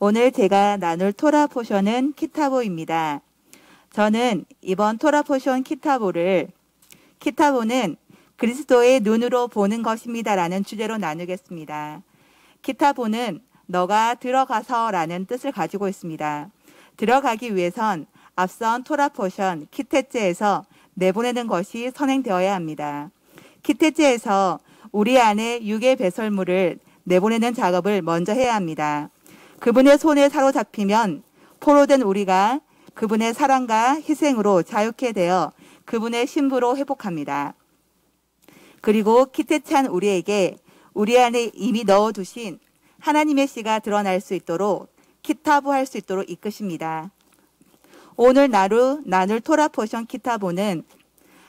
오늘 제가 나눌 토라 포션은 키타보입니다. 저는 이번 토라 포션 키타보는 그리스도의 눈으로 보는 것입니다 라는 주제로 나누겠습니다. 키타보는 너가 들어가서 라는 뜻을 가지고 있습니다. 들어가기 위해선 앞선 토라 포션 키테제에서 내보내는 것이 선행되어야 합니다. 키테제에서 우리 안에 육의 배설물을 내보내는 작업을 먼저 해야 합니다. 그분의 손에 사로잡히면 포로된 우리가 그분의 사랑과 희생으로 자유케 되어 그분의 신부로 회복합니다. 그리고 키테찬 우리에게 우리 안에 이미 넣어두신 하나님의 씨가 드러날 수 있도록 키타보할 수 있도록 이끄십니다. 오늘 나눌 토라 포션 키타보는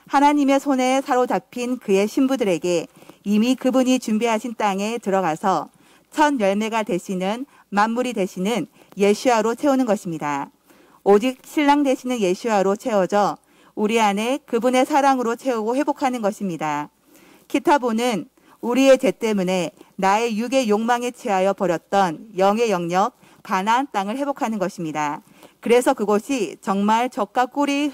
하나님의 손에 사로잡힌 그의 신부들에게 이미 그분이 준비하신 땅에 들어가서 첫 열매가 되시는 만물이 되시는 예수아로 채우는 것입니다. 오직 신랑 되시는 예수아로 채워져 우리 안에 그분의 사랑으로 채우고 회복하는 것입니다. 키타보는 우리의 죄 때문에 나의 육의 욕망에 취하여 버렸던 영의 영역 가나안 땅을 회복하는 것입니다. 그래서 그곳이 정말 젖과 꿀이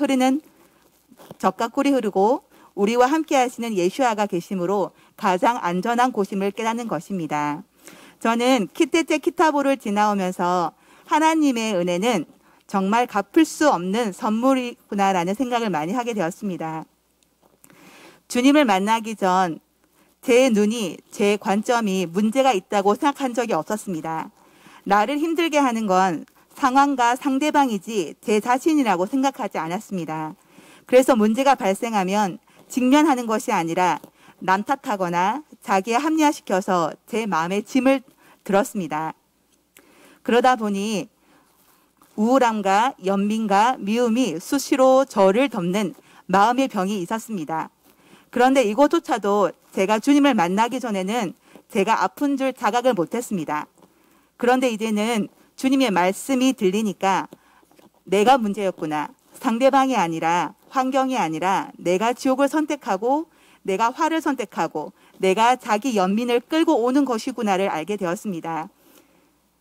흐르고 우리와 함께 하시는 예수아가 계심으로 가장 안전한 곳임을 깨닫는 것입니다. 저는 키테제 키타보를 지나오면서 하나님의 은혜는 정말 갚을 수 없는 선물이구나라는 생각을 많이 하게 되었습니다. 주님을 만나기 전 제 눈이, 제 관점이 문제가 있다고 생각한 적이 없었습니다. 나를 힘들게 하는 건 상황과 상대방이지 제 자신이라고 생각하지 않았습니다. 그래서 문제가 발생하면 직면하는 것이 아니라 남 탓하거나 자기에 합리화시켜서 제 마음에 짐을 들었습니다. 그러다 보니 우울함과 연민과 미움이 수시로 저를 덮는 마음의 병이 있었습니다. 그런데 이것조차도 제가 주님을 만나기 전에는 제가 아픈 줄 자각을 못했습니다. 그런데 이제는 주님의 말씀이 들리니까 내가 문제였구나. 상대방이 아니라 환경이 아니라 내가 지옥을 선택하고 내가 화를 선택하고 내가 자기 연민을 끌고 오는 것이구나를 알게 되었습니다.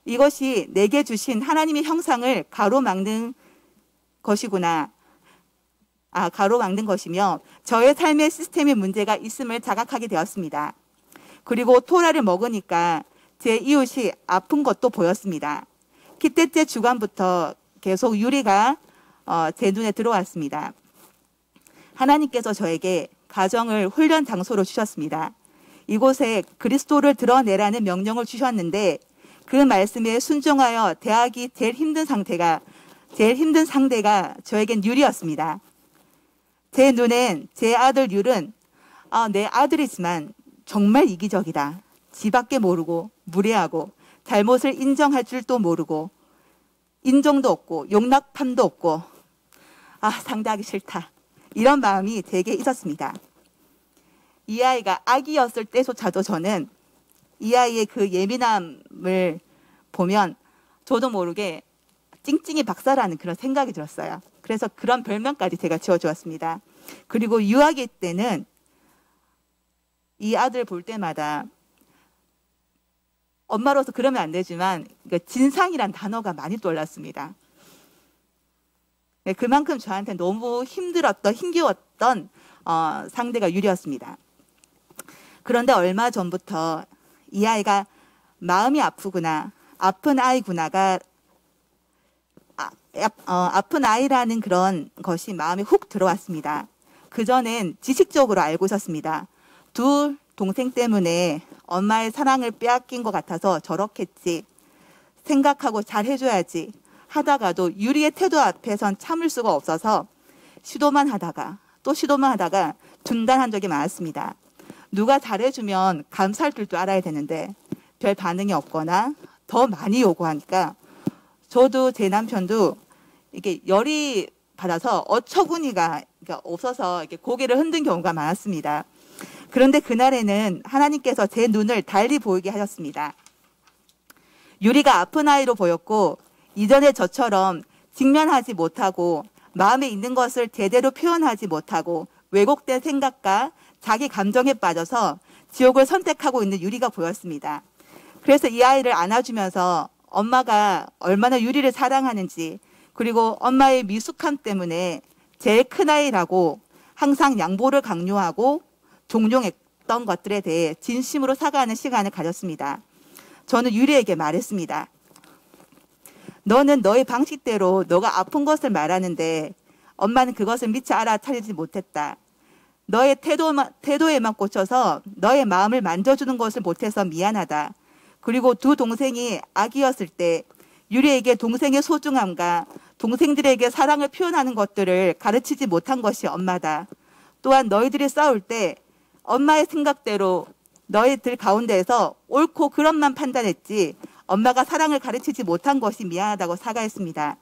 이것이 내게 주신 하나님의 형상을 가로막는 것이구나. 가로막는 것이며 저의 삶의 시스템에 문제가 있음을 자각하게 되었습니다. 그리고 토라를 먹으니까 제 이웃이 아픈 것도 보였습니다. 키테제 주간부터 계속 유리가 제 눈에 들어왔습니다. 하나님께서 저에게 가정을 훈련 장소로 주셨습니다. 이곳에 그리스도를 드러내라는 명령을 주셨는데 그 말씀에 순종하여 대하기 제일 힘든 상대가 저에겐 율이었습니다. 제 눈엔 제 아들 율은 내 아들이지만 정말 이기적이다. 지밖에 모르고 무례하고 잘못을 인정할 줄도 모르고 인정도 없고 용납함도 없고 상대하기 싫다. 이런 마음이 제게 있었습니다. 이 아이가 아기였을 때조차도 저는 이 아이의 그 예민함을 보면 저도 모르게 찡찡이 박사라는 그런 생각이 들었어요. 그래서 그런 별명까지 제가 지어주었습니다. 그리고 유아기 때는 이 아들 볼 때마다 엄마로서 그러면 안 되지만 진상이란 단어가 많이 떠올랐습니다. 그만큼 저한테 너무 힘겨웠던 상대가 유리였습니다. 그런데 얼마 전부터 이 아이가 마음이 아프구나, 아픈 아이구나가 아픈 아이라는 그런 것이 마음에 훅 들어왔습니다. 그전엔 지식적으로 알고 있었습니다. 두 동생 때문에 엄마의 사랑을 빼앗긴 것 같아서 저렇겠지. 생각하고 잘 해줘야지. 하다가도 유리의 태도 앞에선 참을 수가 없어서 시도만 하다가 중단한 적이 많았습니다. 누가 잘해주면 감사할 줄도 알아야 되는데 별 반응이 없거나 더 많이 요구하니까 저도 제 남편도 이게 열이 받아서 어처구니가 없어서 이렇게 고개를 흔든 경우가 많았습니다. 그런데 그날에는 하나님께서 제 눈을 달리 보이게 하셨습니다. 유리가 아픈 아이로 보였고 이전에 저처럼 직면하지 못하고 마음에 있는 것을 제대로 표현하지 못하고 왜곡된 생각과 자기 감정에 빠져서 지옥을 선택하고 있는 유리가 보였습니다. 그래서 이 아이를 안아주면서 엄마가 얼마나 유리를 사랑하는지, 그리고 엄마의 미숙함 때문에 제일 큰아이라고 항상 양보를 강요하고 종용했던 것들에 대해 진심으로 사과하는 시간을 가졌습니다. 저는 유리에게 말했습니다. 너는 너의 방식대로 너가 아픈 것을 말하는데 엄마는 그것을 미처 알아차리지 못했다. 너의 태도에만 꽂혀서 너의 마음을 만져주는 것을 못해서 미안하다. 그리고 두 동생이 아기였을 때 유리에게 동생의 소중함과 동생들에게 사랑을 표현하는 것들을 가르치지 못한 것이 엄마다. 또한 너희들이 싸울 때 엄마의 생각대로 너희들 가운데에서 옳고 그름만 판단했지 엄마가 사랑을 가르치지 못한 것이 미안하다고 사과했습니다.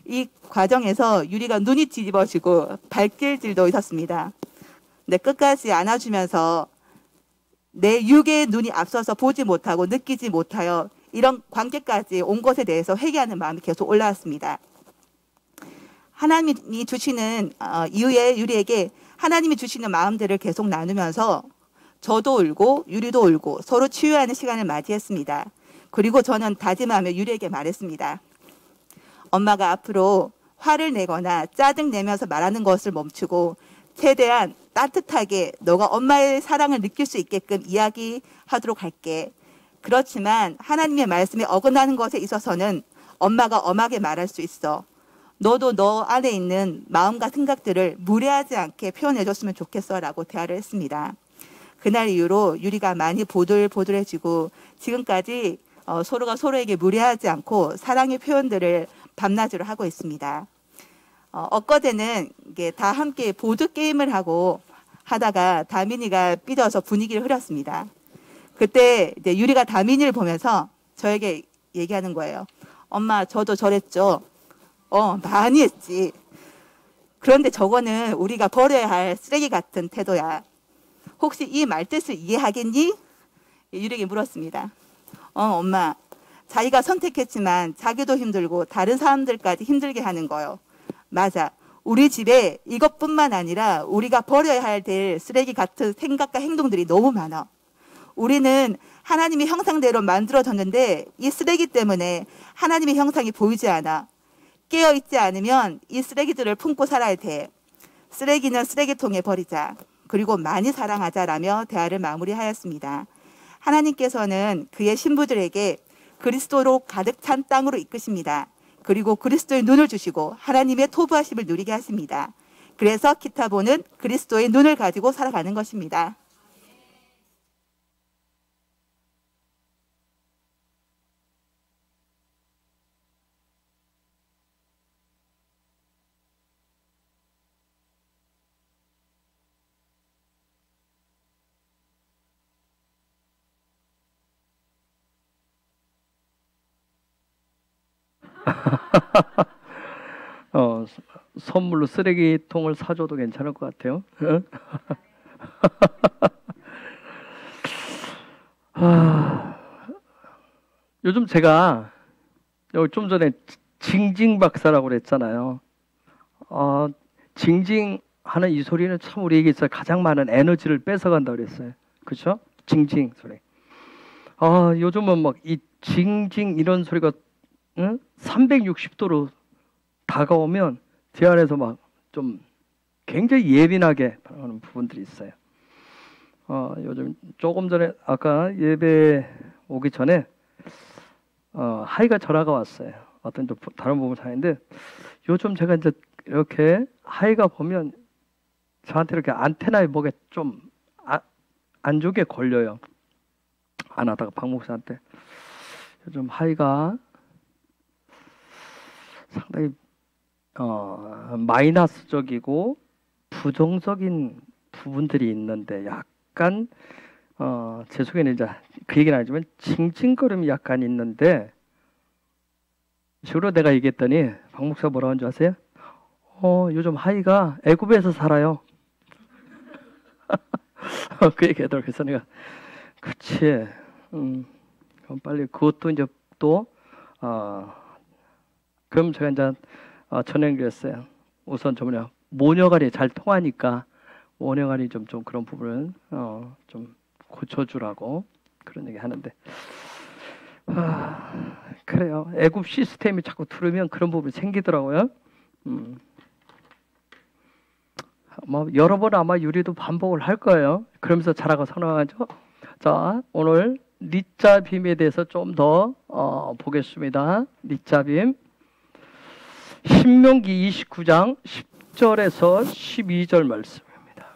이 과정에서 유리가 눈이 뒤집어지고 발길질도 있었습니다. 네, 끝까지 안아주면서 내 육의 눈이 앞서서 보지 못하고 느끼지 못하여 이런 관계까지 온 것에 대해서 회개하는 마음이 계속 올라왔습니다. 하나님이 주시는 이후에 유리에게 하나님이 주시는 마음들을 계속 나누면서 저도 울고 유리도 울고 서로 치유하는 시간을 맞이했습니다. 그리고 저는 다짐하며 유리에게 말했습니다. 엄마가 앞으로 화를 내거나 짜증 내면서 말하는 것을 멈추고 최대한 따뜻하게 너가 엄마의 사랑을 느낄 수 있게끔 이야기하도록 할게. 그렇지만 하나님의 말씀에 어긋나는 것에 있어서는 엄마가 엄하게 말할 수 있어. 너도 너 안에 있는 마음과 생각들을 무례하지 않게 표현해줬으면 좋겠어 라고 대화를 했습니다. 그날 이후로 유리가 많이 보들보들해지고 지금까지 서로가 서로에게 무례하지 않고 사랑의 표현들을 밤낮으로 하고 있습니다. 엊그제는 이게 다 함께 보드게임을 하다가 다민이가 삐져서 분위기를 흐렸습니다. 그때 이제 유리가 다민이를 보면서 저에게 얘기하는 거예요. 엄마, 저도 저랬죠. 많이 했지. 그런데 저거는 우리가 버려야 할 쓰레기 같은 태도야. 혹시 이 말뜻을 이해하겠니? 유리에게 물었습니다. 엄마, 자기가 선택했지만 자기도 힘들고 다른 사람들까지 힘들게 하는 거요. 맞아. 우리 집에 이것뿐만 아니라 우리가 버려야 할 쓰레기 같은 생각과 행동들이 너무 많아. 우리는 하나님의 형상대로 만들어졌는데 이 쓰레기 때문에 하나님의 형상이 보이지 않아. 깨어있지 않으면 이 쓰레기들을 품고 살아야 돼. 쓰레기는 쓰레기통에 버리자. 그리고 많이 사랑하자라며 대화를 마무리하였습니다. 하나님께서는 그의 신부들에게 그리스도로 가득 찬 땅으로 이끄십니다. 그리고 그리스도의 눈을 주시고 하나님의 토부하심을 누리게 하십니다. 그래서 키타보는 그리스도의 눈을 가지고 살아가는 것입니다. 선물로 쓰레기통을 사줘도 괜찮을 것 같아요. 요즘 제가 좀 전에 징징 박사라고 그랬잖아요. 징징하는 이 소리는 참 우리에게 있어 가장 많은 에너지를 뺏어간다고 그랬어요. 그렇죠? 징징 소리. 요즘은 막 이 징징 이런 소리가 360도로 다가오면 제 안에서 막 좀 굉장히 예민하게 반응하는 부분들이 있어요. 요즘 조금 전에 아까 예배 오기 전에 하이가 전화가 왔어요. 어떤 좀 다른 부분 사이인데 요즘 제가 이제 이렇게 하이가 보면 저한테 이렇게 안테나에 목에 좀 안 좋게 걸려요. 안 하다가 박 목사한테 요즘 하이가 상당히 마이너스적이고 부정적인 부분들이 있는데 약간 제 속에는 이제 그 얘기는 아니지만 징징거림이 약간 있는데 주로 내가 얘기했더니 박 목사 뭐라고 하는 줄 아세요? 요즘 하이가 애굽에서 살아요. 그 얘기하더라고요. 그래서 내가 그치 그럼 빨리 그것도 이제 또 그럼 제가 이제 전행드렸어요. 우선 좀 뭐냐 모녀간이 잘 통하니까 모녀간이 좀 그런 부분은 좀 고쳐주라고 그런 얘기 하는데 그래요. 애굽 시스템이 자꾸 들으면 그런 부분이 생기더라고요. 여러 번 아마 유리도 반복을 할 거예요. 그러면서 자라고 선언하죠. 자, 오늘 닛자빔에 대해서 좀 더 보겠습니다. 닛자빔. 신명기 29장 10절에서 12절 말씀입니다.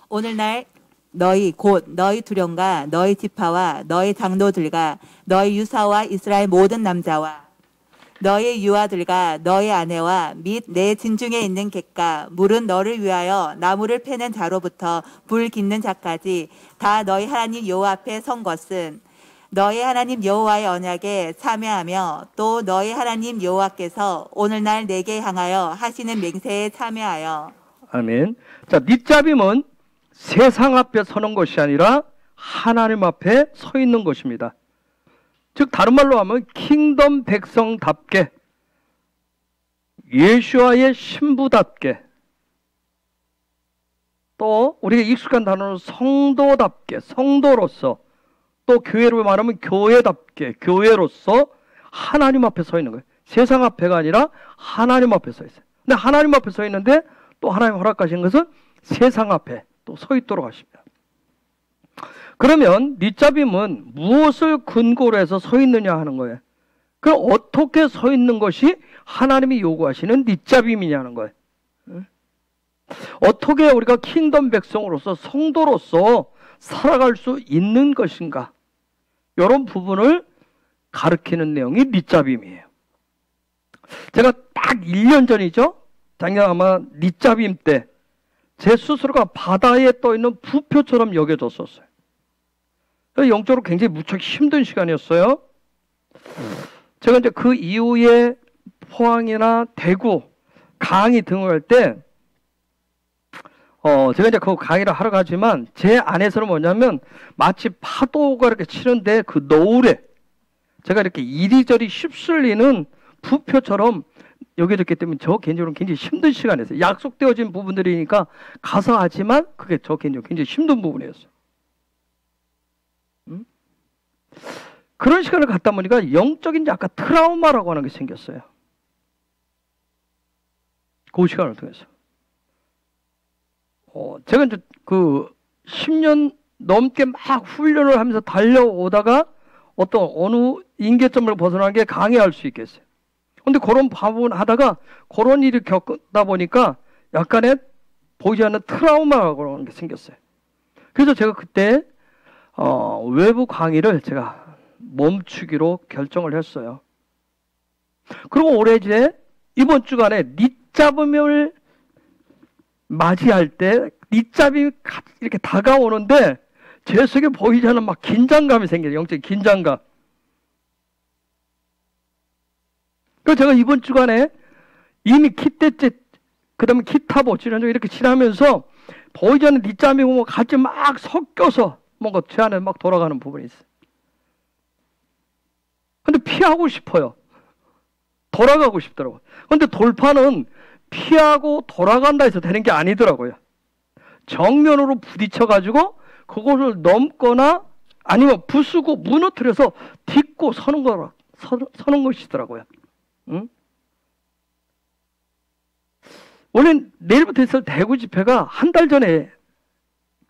오늘날 너희 곧 너희 두령과 너희 지파와 너희 장로들과 너희 유사와 이스라엘 모든 남자와 너희 유아들과 너희 아내와 및 내 진중에 있는 객과 물은 너를 위하여 나무를 패는 자로부터 불 깃는 자까지 다 너희 하나님 여호와 앞에 선 것은 너희 하나님 여호와의 언약에 참여하며 또 너희 하나님 여호와께서 오늘날 내게 향하여 하시는 맹세에 참여하여. 아멘. 자, 닛자빔은 세상 앞에 서는 것이 아니라 하나님 앞에 서 있는 것입니다. 즉 다른 말로 하면 킹덤 백성답게, 예수와의 신부답게, 또 우리가 익숙한 단어로 성도답게, 성도로서, 또 교회로 말하면 교회답게, 교회로서 하나님 앞에 서 있는 거예요. 세상 앞에가 아니라 하나님 앞에 서 있어요. 근데 하나님 앞에 서 있는데 또 하나님 허락하신 것은 세상 앞에 또 서 있도록 하십니다. 그러면 닛자빔은 무엇을 근거로 해서 서 있느냐 하는 거예요. 그럼 어떻게 서 있는 것이 하나님이 요구하시는 닛자빔이냐는 거예요. 어떻게 우리가 킹덤 백성으로서 성도로서 살아갈 수 있는 것인가, 이런 부분을 가르치는 내용이 닛자빔이에요. 제가 딱 1년 전이죠, 작년 아마 닛자빔 때 제 스스로가 바다에 떠있는 부표처럼 여겨졌었어요. 영적으로 굉장히 무척 힘든 시간이었어요. 제가 이제 그 이후에 포항이나 대구 강의 등을 할 때, 제가 이제 그 강의를 하러 가지만 제 안에서는 뭐냐면 마치 파도가 이렇게 치는데 그 노을에 제가 이렇게 이리저리 휩쓸리는 부표처럼 여겨졌기 때문에 저 개인적으로 굉장히 힘든 시간이었어요. 약속되어진 부분들이니까 가서 하지만 그게 저 개인적으로 굉장히 힘든 부분이었어요. 그런 시간을 갖다 보니까 영적인 약간 트라우마라고 하는 게 생겼어요. 그 시간을 통해서. 제가 이제 그 10년 넘게 막 훈련을 하면서 달려오다가 어느 임계점을 벗어난 게 강의할 수 있겠어요. 근데 그런 부분 하다가 그런 일을 겪다 보니까 약간의 보이지 않는 트라우마라고 하는 게 생겼어요. 그래서 제가 그때 외부 강의를 제가 멈추기로 결정을 했어요. 그리고 올해 이제 이번 주간에 닛자빔을 맞이할 때 닛자빔이 이렇게 다가오는데 제 속에 보이지 않는 막 긴장감이 생겨요. 영적인 긴장감. 그래서 제가 이번 주간에 이미 키때째, 그 다음에 키타보 지난주 이렇게 지나면서 보이지 않는 닛자빔이 보면 같이 막 섞여서 뭔가 제 안에 막 돌아가는 부분이 있어요. 근데 피하고 싶어요. 돌아가고 싶더라고요. 근데 돌파는 피하고 돌아간다 해서 되는 게 아니더라고요. 정면으로 부딪혀가지고 그것을 넘거나 아니면 부수고 무너뜨려서 딛고 서는 것이더라고요. 응? 원래 내일부터 있을 대구 집회가 한 달 전에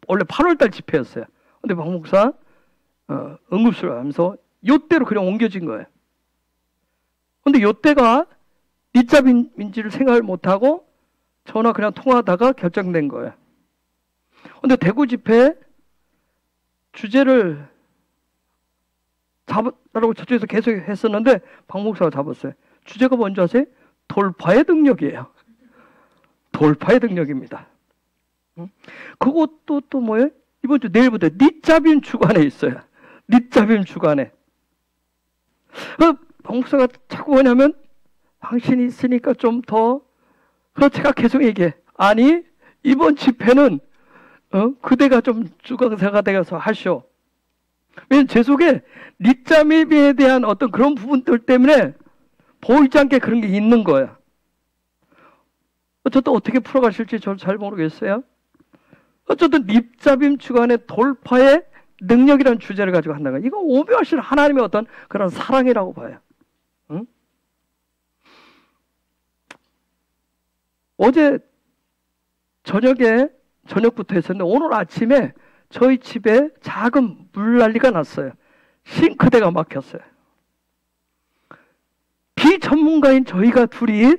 원래 8월달 집회였어요. 근데 박 목사 응급수를 하면서 요때로 그냥 옮겨진 거예요. 근데 요때가 닛자빔인지를 생각을 못하고 전화 그냥 통화하다가 결정된 거예요. 근데 대구 집회 주제를 잡으라고 저쪽에서 계속 했었는데 박 목사가 잡았어요. 주제가 뭔지 아세요? 돌파의 능력이에요. 돌파의 능력입니다. 그것도 또 뭐예요? 이번 주 내일부터 닛자빔 주간에 있어요. 닛자빔 주간에. 박 목사가 자꾸 뭐냐면 당신이 있으니까 좀 더, 그래서 제가 계속 얘기해. 아니, 이번 집회는 그대가 좀 주강사가 되어서 하시오. 왜냐면 제 속에 닛자빔에 대한 어떤 그런 부분들 때문에 보이지 않게 그런 게 있는 거야. 어쨌든 어떻게 풀어가실지 저는 잘 모르겠어요. 어쨌든 닛자빔 주간의 돌파의 능력이라는 주제를 가지고 한다는 거예요. 이거 오묘하신 하나님의 어떤 그런 사랑이라고 봐요. 응? 어제 저녁부터 했었는데 오늘 아침에 저희 집에 작은 물난리가 났어요. 싱크대가 막혔어요. 비전문가인 저희가 둘이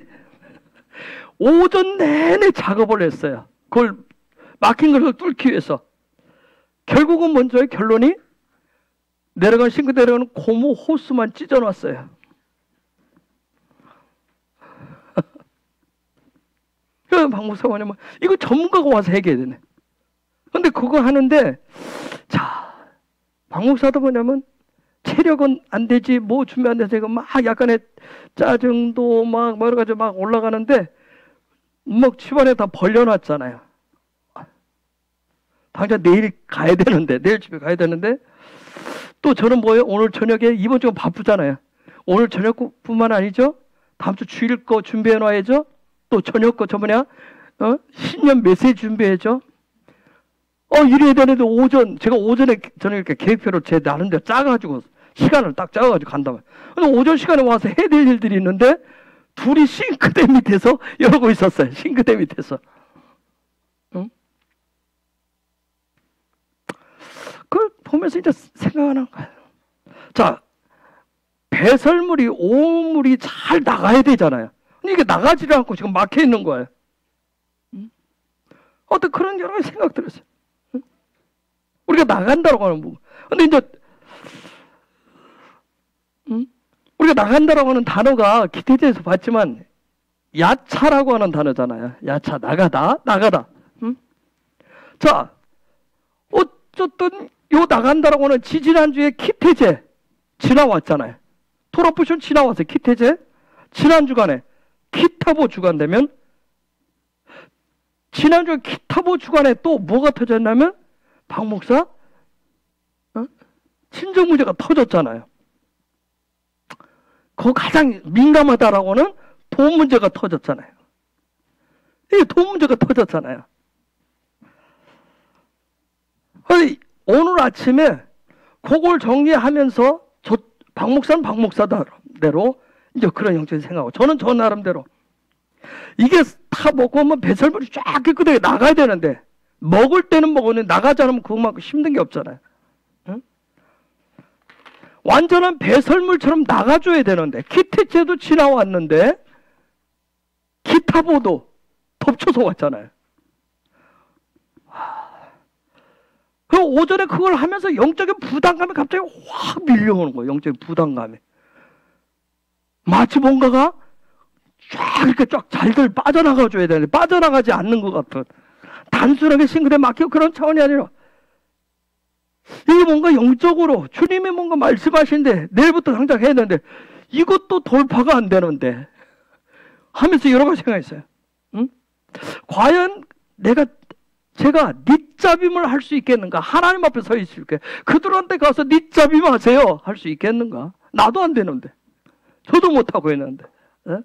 오전 내내 작업을 했어요. 그걸 막힌 것을 뚫기 위해서. 결국은 먼저 결론이 내려간 싱크대 내려가는 고무 호스만 찢어놨어요. 그래서 박 목사가 뭐냐면 이거 전문가가 와서 해결해야 되네. 근데 그거 하는데 자, 박 목사도 뭐냐면 체력은 안 되지 뭐 준비 안 돼서 이거 막 약간의 짜증도 막 여러 가지 막 올라가는데 막 집안에 다 벌려놨잖아요. 당장 내일 가야 되는데 내일 집에 가야 되는데 또 저는 뭐예요? 오늘 저녁에 이번 주가 바쁘잖아요. 오늘 저녁뿐만 아니죠. 다음 주 주일 거 준비해 놔야죠. 또 저녁 거 저번에 신년 메시지 준비해야죠. 이래야 되는데 제가 오전에 저는 이렇게 계획표를 제 나름대로 짜가지고 시간을 딱 짜가지고 간다면. 근데 오전 시간에 와서 해야 될 일들이 있는데 둘이 싱크대 밑에서 이러고 있었어요. 싱크대 밑에서. 응? 그걸 보면서 이제 생각하는 거예요. 자, 배설물이 오물이 잘 나가야 되잖아요. 근데 이게 나가지를 않고 지금 막혀 있는 거예요. 응? 어떤 그런 여러 가지 생각 들었어요. 응? 우리가 나간다고 하는 부분. 근데 이제 우리가 나간다라고 하는 단어가 기태제에서 봤지만 야차라고 하는 단어잖아요. 야차, 나가다. 응? 자, 어쨌든 요 나간다라고 하는 지지난주에 기태제 지나왔잖아요. 토라푸션 지나왔어요. 기태제. 지난 주간에 기타보 주간 되면 지난주에 기타보 주간에 또 뭐가 터졌냐면 박 목사 친정 문제가 터졌잖아요. 그 가장 민감하다라고는 돈 문제가 터졌잖아요. 이 돈 문제가 터졌잖아요. 오늘 아침에 그걸 정리하면서 박 목사는 박 목사대로 이제 그런 형태를 생각하고 저는 저 나름대로 이게 다 먹고 하면 배설물이 쫙 깨끗하게 나가야 되는데 먹을 때는 먹었는데 나가지 않으면 그것만큼 힘든 게 없잖아요. 응? 완전한 배설물처럼 나가줘야 되는데 기태제도 지나왔는데 기타보도 덮쳐서 왔잖아요. 그 오전에 그걸 하면서 영적인 부담감이 갑자기 확 밀려오는 거예요. 영적인 부담감이. 마치 뭔가가 쫙 이렇게 쫙 잘들 빠져나가줘야 되는데 빠져나가지 않는 것 같은 단순하게 싱크대에 막히고 그런 차원이 아니라 이게 뭔가 영적으로 주님이 뭔가 말씀하신데 내일부터 당장 해야 되는데 이것도 돌파가 안 되는데 하면서 여러 가지 생각했어요. 응? 과연 제가 닛잡임을 할 수 있겠는가? 하나님 앞에 서 있을게. 그들한테 가서 닛잡임 하세요. 할 수 있겠는가? 나도 안 되는데. 저도 못하고 있는데. 네?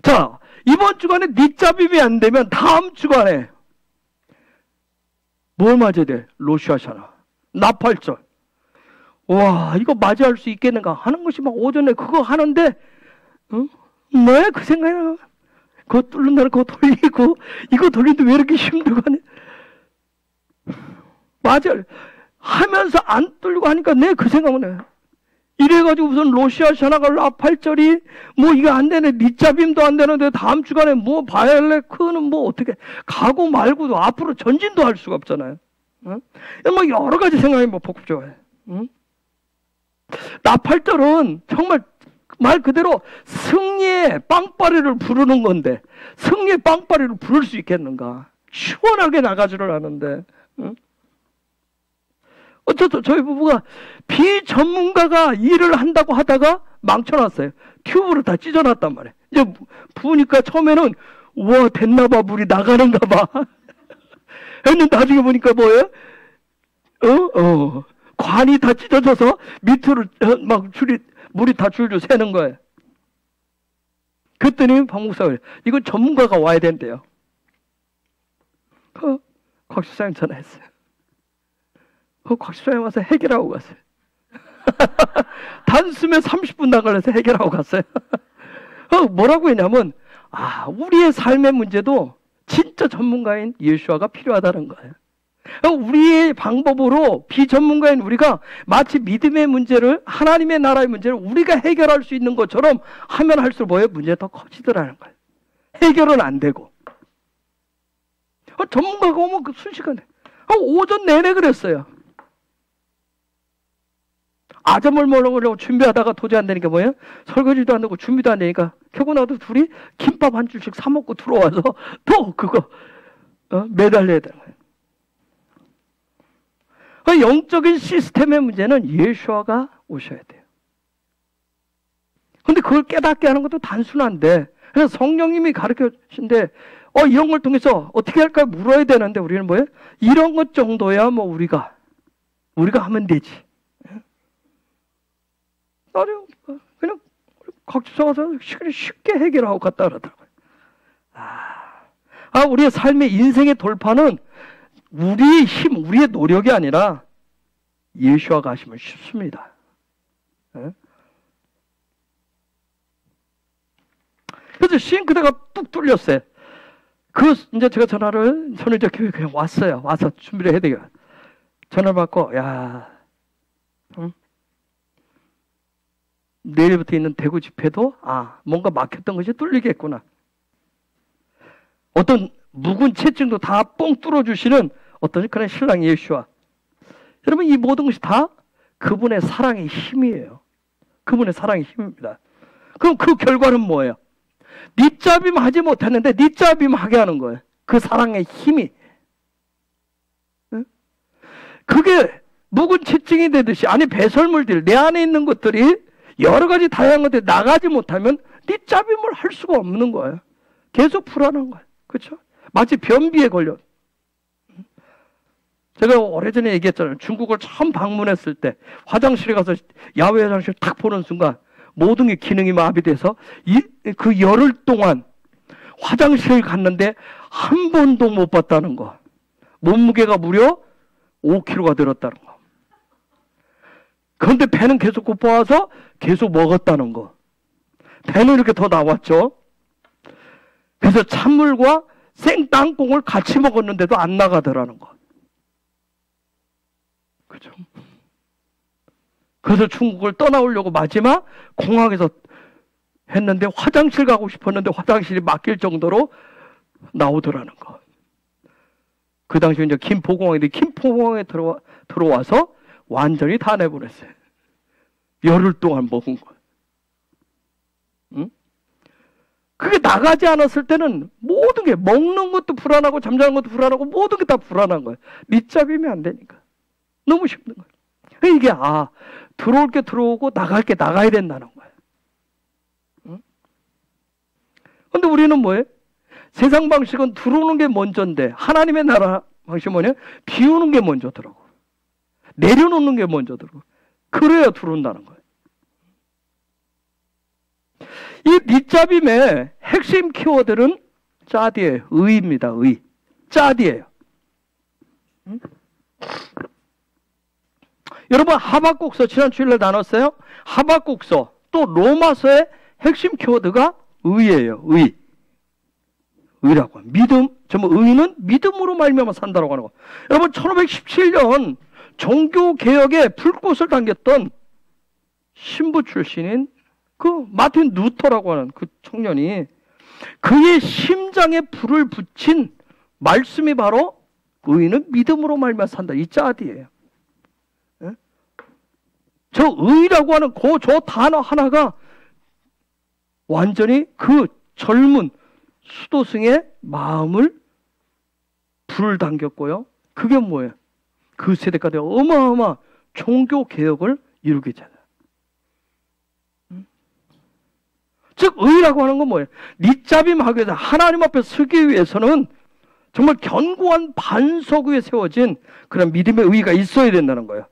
자, 이번 주간에 닛잡임이 안 되면 다음 주간에 뭘 맞아야 돼? 로시아샤나. 나팔절. 와, 이거 맞이할 수 있겠는가? 하는 것이 막 오전에 그거 하는데, 응? 뭐야? 그 생각이야. 그거 뚫는다는 그거 돌리고, 이거 돌리는데 왜 이렇게 힘들고 하냐? 맞아. 하면서 안 뚫리고 하니까 내 그 생각은 해. 이래가지고 무슨 로시아샤나가 나팔절이 뭐 이거 안 되네. 닛잡임도 안 되는데 다음 주간에 뭐 바이올렛크는 뭐 어떻게 가고 말고도 앞으로 전진도 할 수가 없잖아요. 응? 뭐 여러 가지 생각이 뭐 복잡해. 응? 나팔절은 정말 말 그대로 승리의 빵빠레를 부르는 건데 승리의 빵빠레를 부를 수 있겠는가? 시원하게 나가지를 않은데. 응? 어쨌든 저희 부부가 비전문가가 일을 한다고 하다가 망쳐놨어요. 튜브를 다 찢어놨단 말이에요. 이제 부으니까 처음에는 우와 됐나봐 물이 나가는가 봐 했는데 나중에 보니까 뭐예요? 관이 다 찢어져서 밑으로 막 물이 다 줄줄 새는 거예요. 그랬더니 박 목사가 이거 전문가가 와야 된대요. 곽 실장님 전화했어요. 곽수장에 와서 해결하고 갔어요. 단숨에 30분 나가려서 해결하고 갔어요. 뭐라고 했냐면, 우리의 삶의 문제도 진짜 전문가인 예수아가 필요하다는 거예요. 우리의 방법으로 비전문가인 우리가 마치 믿음의 문제를, 하나님의 나라의 문제를 우리가 해결할 수 있는 것처럼 하면 할수록 뭐예요? 문제가 더 커지더라는 거예요. 해결은 안 되고. 전문가가 오면 그 순식간에. 오전 내내 그랬어요. 아점을 먹으려고 준비하다가 도저히 안 되니까 뭐예요? 설거지도 안 되고 준비도 안 되니까 결국 나도 둘이 김밥 한 줄씩 사 먹고 들어와서 또 그거 매달려야 되는 거예요. 영적인 시스템의 문제는 예수아가 오셔야 돼요. 근데 그걸 깨닫게 하는 것도 단순한데, 그래서 성령님이 가르쳐 주신데, 이런 걸 통해서 어떻게 할까 물어야 되는데, 우리는 뭐예요? 이런 것 정도야 뭐 우리가 하면 되지. 나는 그냥 각자 와서 쉽게 해결하고 갔다 그러더라고요. 우리의 삶의 인생의 돌파는 우리의 힘, 우리의 노력이 아니라 예수아가 하시면 쉽습니다. 그래서 싱크대가 뚝 뚫렸어요. 이제 제가 손을 이제 교회 그냥 왔어요. 와서 준비를 해야 되겠다. 전화를 받고, 내일부터 있는 대구 집회도, 뭔가 막혔던 것이 뚫리겠구나. 어떤 묵은 채증도 다 뻥 뚫어주시는 어떤 그런 신랑 예수아. 여러분, 이 모든 것이 다 그분의 사랑의 힘이에요. 그분의 사랑의 힘입니다. 그럼 그 결과는 뭐예요? 닉잡임 하지 못했는데 닉잡임 하게 하는 거예요. 그 사랑의 힘이. 그게 묵은 채증이 되듯이, 배설물들, 내 안에 있는 것들이 여러 가지 다양한 것들이 나가지 못하면 닉잡임을 할 수가 없는 거예요. 계속 불안한 거예요. 그렇죠? 마치 변비에 걸려. 제가 오래전에 얘기했잖아요. 중국을 처음 방문했을 때 화장실에 가서 야외 화장실 탁 보는 순간 모든 게 기능이 마비돼서 그 열흘 동안 화장실 갔는데 한 번도 못 봤다는 거. 몸무게가 무려 5kg가 늘었다는 거. 그런데 배는 계속 고파와서 계속 먹었다는 거. 배는 이렇게 더 나왔죠. 그래서 찬물과 생땅콩을 같이 먹었는데도 안 나가더라는 거. 그죠? 그래서 중국을 떠나오려고 마지막 공항에서 했는데 화장실 가고 싶었는데 화장실이 막힐 정도로 나오더라는 거. 그 당시에 이제 김포공항인데 김포공항에 들어와서 완전히 다 내보냈어요. 열흘 동안 먹은 거. 응? 그게 나가지 않았을 때는 모든 게, 먹는 것도 불안하고 잠자는 것도 불안하고 모든 게 다 불안한 거예요. 밑잡이면 안 되니까. 너무 힘든 거예요. 이게 들어올 게 들어오고 나갈 게 나가야 된다는 거예요. 응? 근데 우리는 뭐예요? 세상 방식은 들어오는 게 먼저인데 하나님의 나라 방식은 뭐냐? 비우는 게 먼저더라고. 내려놓는 게 먼저더라고. 그래야 들어온다는 거예요. 이 밑잡임의 핵심 키워드는 짜디예요. 의입니다. 의. 짜디예요. 응? 여러분, 하박국서 지난 주일날 나눴어요. 하박국서 또 로마서의 핵심 키워드가 의예요. 의. 의라고. 믿음. 전부 의는 믿음으로 말미암아 산다라고 하는 거. 여러분, 1517년 종교개혁의 불꽃을 당겼던 신부 출신인 그 마틴 루터라고 하는 그 청년이 그의 심장에 불을 붙인 말씀이 바로 의는 믿음으로 말미암아 산다. 이 짜디예요. 예? 저 의라고 하는 저 단어 하나가 완전히 그 젊은 수도승의 마음을 불을 당겼고요. 그게 뭐예요? 그 세대까지 어마어마한 종교개혁을 이루게 되잖아요. 즉 의라고 하는 건 뭐예요? 밑잡임하기 위해서 하나님 앞에 서기 위해서는 정말 견고한 반석 위에 세워진 그런 믿음의 의가 있어야 된다는 거예요.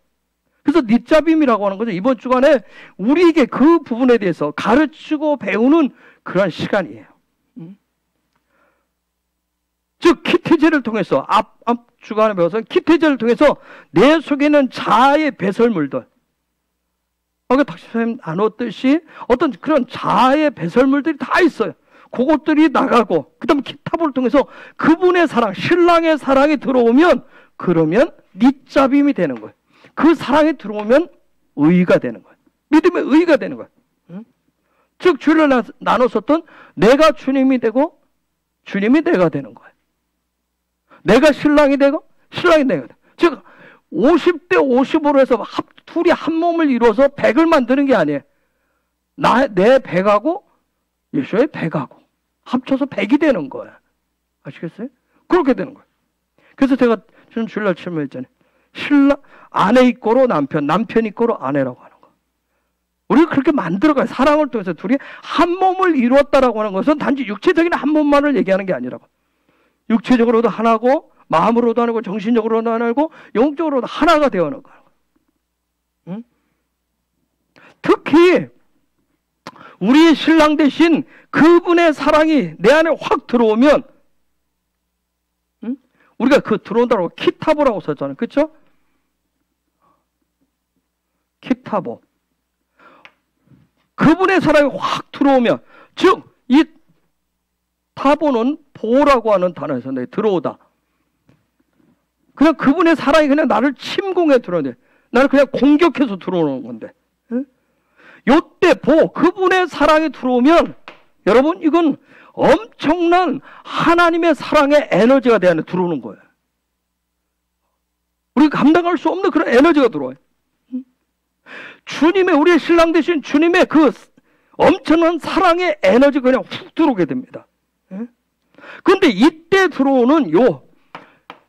그래서 밑잡임이라고 하는 거죠. 이번 주간에 우리에게 그 부분에 대해서 가르치고 배우는 그런 시간이에요. 즉 키티제를 통해서 주간에 배워서 기태제를 통해서 내 속에 있는 자아의 배설물들, 아까 닥치사님 나눴듯이 어떤 그런 자아의 배설물들이 다 있어요. 그것들이 나가고, 그 다음에 키타보를 통해서 그분의 사랑, 신랑의 사랑이 들어오면, 그러면 닛잡임이 되는 거예요. 그 사랑이 들어오면 의가 되는 거예요. 믿음의 의가 되는 거예요. 즉 주를 나눴었던 내가 주님이 되고 주님이 내가 되는 거예요. 내가 신랑이 되고 신랑이 내가 되고, 즉 50대 50으로 해서 둘이 한 몸을 이루어서 100을 만드는 게 아니에요. 내 100하고 예수의 100하고 합쳐서 100이 되는 거예요. 아시겠어요? 그렇게 되는 거예요. 그래서 제가 지금 주일날 질문했잖아요. 신랑, 아내 이꼬로 남편, 남편 이꼬로 아내라고 하는 거. 우리가 그렇게 만들어가요. 사랑을 통해서 둘이 한 몸을 이루었다라고 하는 것은 단지 육체적인 한 몸만을 얘기하는 게 아니라고. 육체적으로도 하나고, 마음으로도 하나고, 정신적으로도 하나고, 영적으로도 하나가 되어가는 거예요. 응? 특히 우리의 신랑 대신 그분의 사랑이 내 안에 확 들어오면, 응? 우리가 그 들어온다고 키타보라고 썼잖아요. 그렇죠? 키타보. 그분의 사랑이 확 들어오면, 즉 이 타보는 보라고 하는 단어에서 들어오다. 그냥 그분의 사랑이 그냥 나를 침공해 들어오는데, 나를 그냥 공격해서 들어오는 건데. 응? 요때 그분의 사랑이 들어오면, 여러분 이건 엄청난 하나님의 사랑의 에너지가 내 안에 들어오는 거예요. 우리가 감당할 수 없는 그런 에너지가 들어와요. 우리의 신랑 되신 주님의 그 엄청난 사랑의 에너지가 그냥 훅 들어오게 됩니다. 그런데 이때 들어오는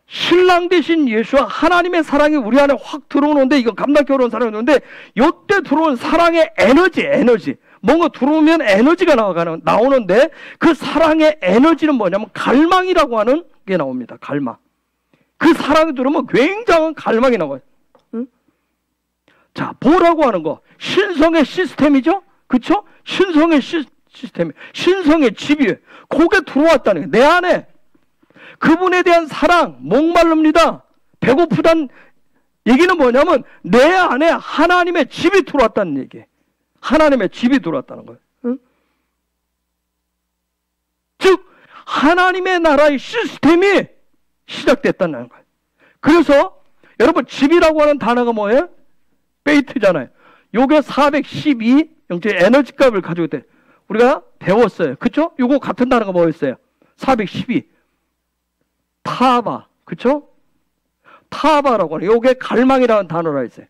신랑 되신 예수와 하나님의 사랑이 우리 안에 확 들어오는데, 이건 감당하기 어려운 사랑이 있는데, 이때 들어온 사랑의 에너지. 뭔가 들어오면 에너지가 나오는데, 그 사랑의 에너지는 뭐냐면 갈망이라고 하는 게 나옵니다. 갈망. 그 사랑이 들어오면 굉장한 갈망이 나와요. 자, 보라고 하는 거, 신성의 시스템이죠? 그쵸? 신성의 시스템, 신성의 집이에요. 그게 들어왔다는 거예요. 내 안에 그분에 대한 사랑, 목마릅니다. 배고프단 얘기는 뭐냐면 내 안에 하나님의 집이 들어왔다는 얘기예요. 하나님의 집이 들어왔다는 거예요. 응? 즉 하나님의 나라의 시스템이 시작됐다는 거예요. 그래서 여러분, 집이라고 하는 단어가 뭐예요? 베이트잖아요. 요게 412 영적 에너지 값을 가지고 있대. 우리가 배웠어요. 그쵸? 요거 같은 단어가 뭐였어요? 412 타바. 그쵸? 타바라고 하는, 요게 갈망이라는 단어라 했어요.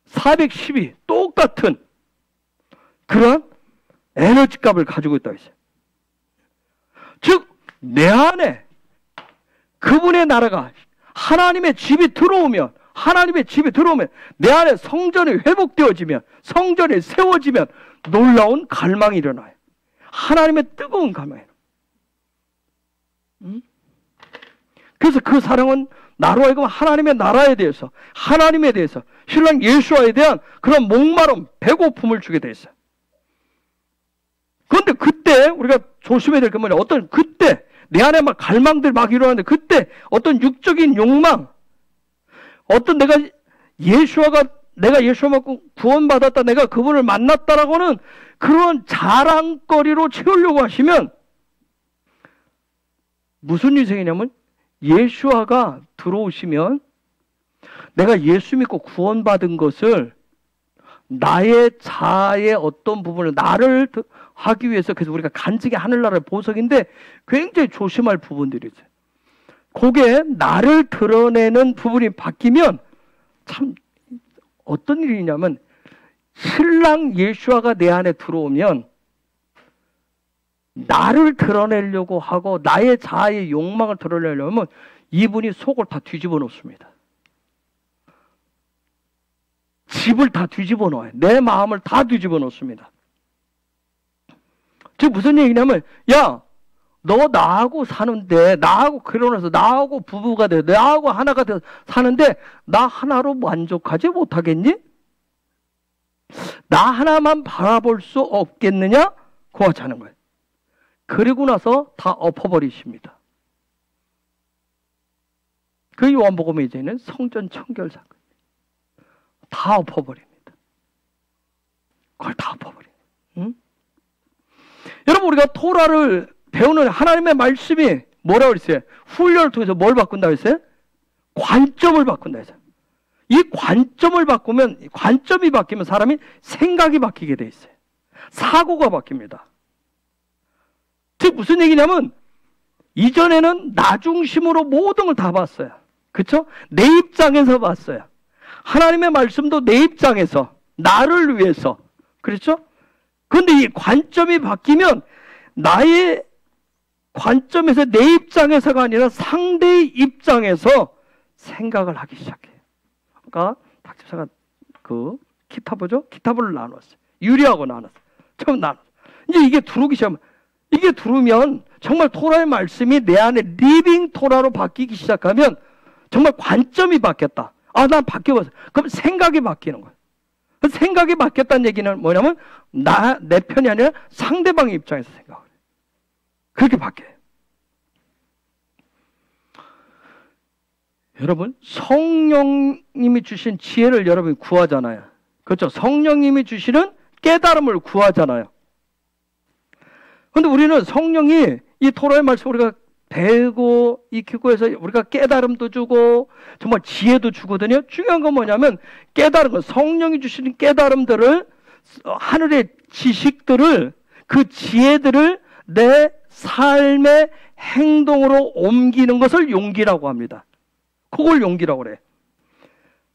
412 똑같은 그런 에너지 값을 가지고 있다고 했어요. 즉 내 안에 그분의 나라가, 하나님의 집이 들어오면 내 안에 성전이 회복되어지면, 성전이 세워지면 놀라운 갈망이 일어나요. 하나님의 뜨거운 갈망이 일어나요. 그래서 그 사랑은 나로 하여금 하나님의 나라에 대해서, 하나님에 대해서, 신랑 예수와에 대한 그런 목마름, 배고픔을 주게 돼 있어요. 그런데 그때 우리가 조심해야 될 게 뭐냐, 그때 내 안에 막 갈망들 막 일어나는데, 그때 어떤 육적인 욕망, 내가 예수와 맞고 구원받았다, 내가 그분을 만났다라고는 그런 자랑거리로 채우려고 하시면 무슨 일이 생기냐면, 예수와가 들어오시면 내가 예수 믿고 구원받은 것을 나의 자아의 어떤 부분을 나를 하기 위해서, 그래서 우리가 간직의 하늘나라의 보석인데 굉장히 조심할 부분들이 있어요. 그게 나를 드러내는 부분이 바뀌면 참 어떤 일이냐면, 신랑 예수와가 내 안에 들어오면 나를 드러내려고 하고 나의 자아의 욕망을 드러내려면 이분이 속을 다 뒤집어 놓습니다. 집을 다 뒤집어 놓아요. 내 마음을 다 뒤집어 놓습니다. 즉 무슨 얘기냐면, 야, 너 나하고 사는데, 나하고 결혼해서 나하고 부부가 돼, 나하고 하나가 돼서 사는데 나 하나로 만족하지 못하겠니? 나 하나만 바라볼 수 없겠느냐? 그거 하자는 거예요. 그리고 나서 다 엎어버리십니다. 그 요한복음에 이제 있는 성전 청결 사건. 다 엎어버립니다. 그걸 다 엎어버립니다. 응? 여러분, 우리가 토라를 배우는 하나님의 말씀이 뭐라고 그랬어요? 훈련을 통해서 뭘 바꾼다고 했어요? 관점을 바꾼다 했어요. 이 관점을 바꾸면, 관점이 바뀌면 사람이 생각이 바뀌게 돼 있어요. 사고가 바뀝니다. 즉 무슨 얘기냐면, 이전에는 나 중심으로 모든 걸 다 봤어요. 그렇죠? 내 입장에서 봤어요. 하나님의 말씀도 내 입장에서, 나를 위해서. 그렇죠? 그런데 이 관점이 바뀌면 나의 관점에서, 내 입장에서가 아니라 상대의 입장에서 생각을 하기 시작해요. 그러니까 닥집사가 그 키타브죠? 키타브를 나눴어요. 유리하고 나눴어요. 처음 나눴어요. 이제 이게 들어오기 시작하면, 이게 들어오면 정말 토라의 말씀이 내 안에 리빙 토라로 바뀌기 시작하면 정말 관점이 바뀌었다. 아, 난 바뀌어봤어. 그럼 생각이 바뀌는 거예요. 생각이 바뀌었다는 얘기는 뭐냐면 내 편이 아니라 상대방의 입장에서 생각을 해요. 그렇게 바뀌어요. 여러분, 성령님이 주신 지혜를 여러분이 구하잖아요. 그렇죠? 성령님이 주시는 깨달음을 구하잖아요. 그런데 우리는 성령이 이 토라의 말씀 우리가 배우고 익히고 해서 우리가 깨달음도 주고 정말 지혜도 주거든요. 중요한 건 뭐냐면 깨달은 건, 성령이 주시는 깨달음들을, 하늘의 지식들을, 그 지혜들을 내 삶의 행동으로 옮기는 것을 용기라고 합니다. 그걸 용기라고 그래.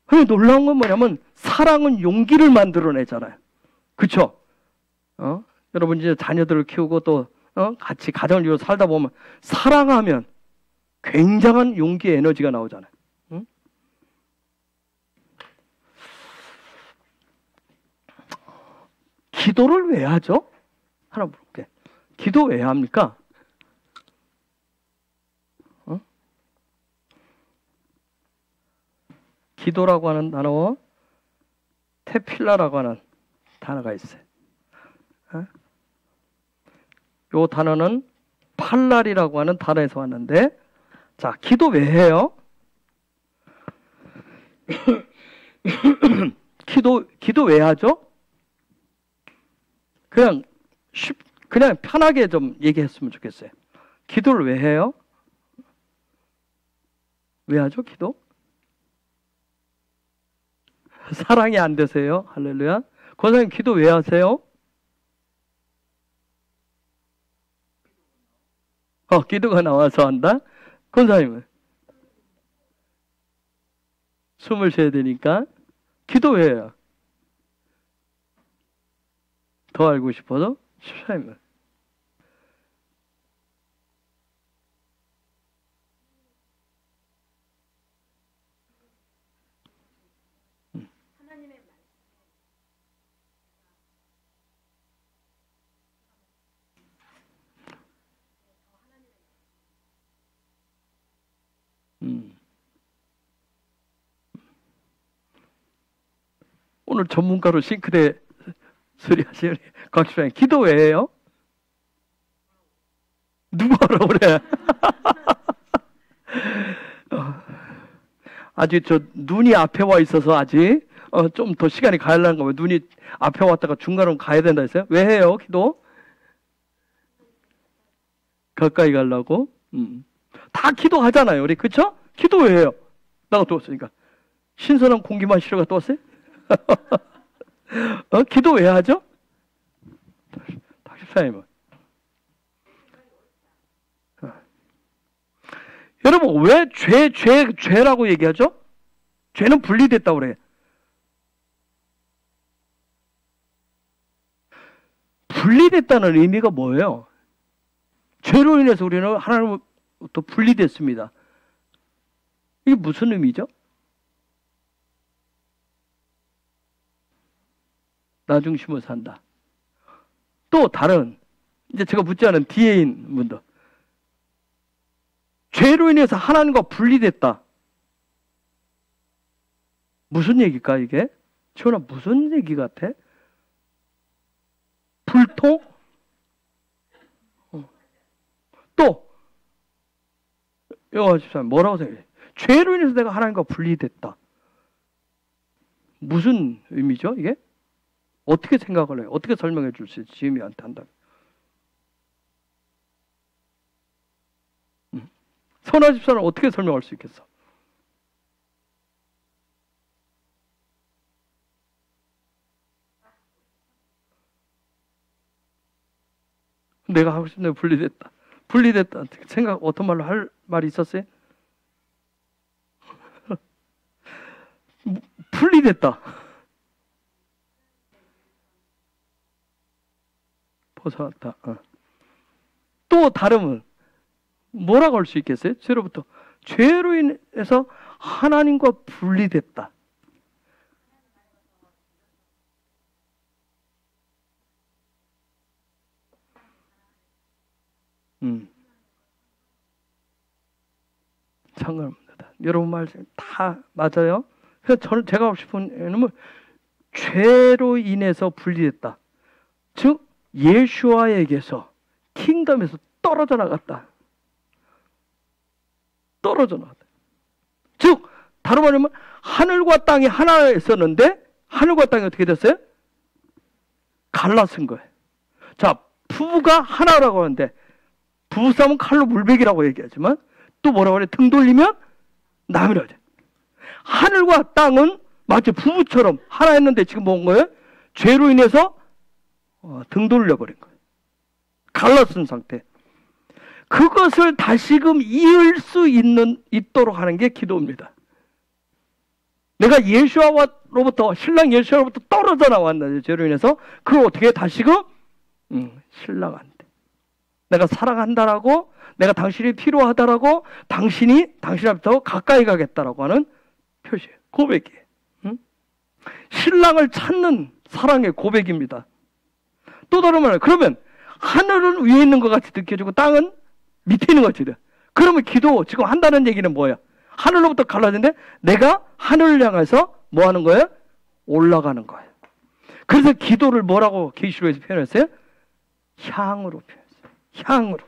그런데 놀라운 건 뭐냐면 사랑은 용기를 만들어내잖아요. 그렇죠? 여러분 이제 자녀들을 키우고 또 같이 가정을 이루어 살다 보면 사랑하면 굉장한 용기의 에너지가 나오잖아요. 응? 기도를 왜 하죠? 하나 물어볼게. 기도 왜 합니까? 기도라고 하는 단어와 테필라라고 하는 단어가 있어요. 이 단어는 팔랄이라고 하는 단어에서 왔는데, 자, 기도 왜 해요? 기도 왜 하죠? 그냥 편하게 좀 얘기했으면 좋겠어요. 기도를 왜 해요? 왜 하죠, 기도? 사랑이 안 되세요? 할렐루야. 권사님, 기도 왜 하세요? 기도가 나와서 한다? 권사님은? 숨을 쉬어야 되니까. 기도 왜 해요? 더 알고 싶어서? 집사님은? 오늘 전문가로 싱크대 소리 하시는 곽 집사님, 기도 왜 해요? 누구 하라고 그래? 아직 저 눈이 앞에 와 있어서 아직 좀 더 시간이 가려는 거면 눈이 앞에 왔다가 중간으로 가야 된다 했어요? 왜 해요, 기도? 가까이 가려고? 다 기도하잖아요, 우리. 그쵸? 기도 왜 해요? 나가 또 왔으니까. 신선한 공기만 쉬러 갔다 왔어요? 기도 왜 하죠? 닥집사님은? 여러분, 왜 죄라고 얘기하죠? 죄는 분리됐다고 그래요. 분리됐다는 의미가 뭐예요? 죄로 인해서 우리는 하나님으로부터 분리됐습니다. 이게 무슨 의미죠? 나 중심으로 산다. 또 다른, 이제 제가 묻지 않은 뒤에 있는 분도, 죄로 인해서 하나님과 분리됐다. 무슨 얘기일까 이게? 지원아, 무슨 얘기 같아? 불통? 또 영화 집사님 뭐라고 생각해? 죄로 인해서 내가 하나님과 분리됐다. 무슨 의미죠, 이게? 어떻게 생각을 해요? 어떻게 설명해 줄 수 있어요? 지음이한테 한다면. 선한 집사는 어떻게 설명할 수 있겠어? 내가 하고 싶은 대로 분리됐다. 분리됐다. 생각, 어떤 말로 할 말이 있었어요? 분리됐다. 벗어났다. 또 다름은 뭐라고 할 수 있겠어요? 죄로부터. 죄로 인해서 하나님과 분리됐다. 상관없습니다. 여러분 말씀 다 맞아요. 그래서 저는 제가 하고 싶은 의미는 죄로 인해서 분리됐다. 즉 예수와에게서 킹덤에서 떨어져 나갔다. 떨어져 나갔다. 즉 다른 말로 하면 하늘과 땅이 하나였었는데 하늘과 땅이 어떻게 됐어요? 갈라진 거예요. 자, 부부가 하나라고 하는데 부부싸움은 칼로 물베기라고 얘기하지만 또 뭐라고 그래? 등 돌리면 남이라고 해. 하늘과 땅은 마치 부부처럼 하나였는데 지금 뭔 거예요? 죄로 인해서 등 돌려버린 거예요. 갈라쓴 상태. 그것을 다시금 이을 수 있도록 하는 게 기도입니다. 내가 예수와로부터, 신랑 예수와로부터 떨어져 나왔는데 죄로 인해서 그걸 어떻게 다시금 신랑한테 내가 사랑한다라고, 내가 당신이 필요하다라고, 당신이 당신한테 가까이 가겠다라고 하는 표시예요. 고백이에요. 신랑을 찾는 사랑의 고백입니다. 또 다른 말로 그러면 하늘은 위에 있는 것 같이 느껴지고 땅은 밑에 있는 것 같이 돼. 그러면 기도 지금 한다는 얘기는 뭐야? 하늘로부터 갈라지는데 내가 하늘을 향해서 뭐 하는 거예요? 올라가는 거예요. 그래서 기도를 뭐라고 계시록에서 표현했어요? 향으로 표현했어요. 향으로.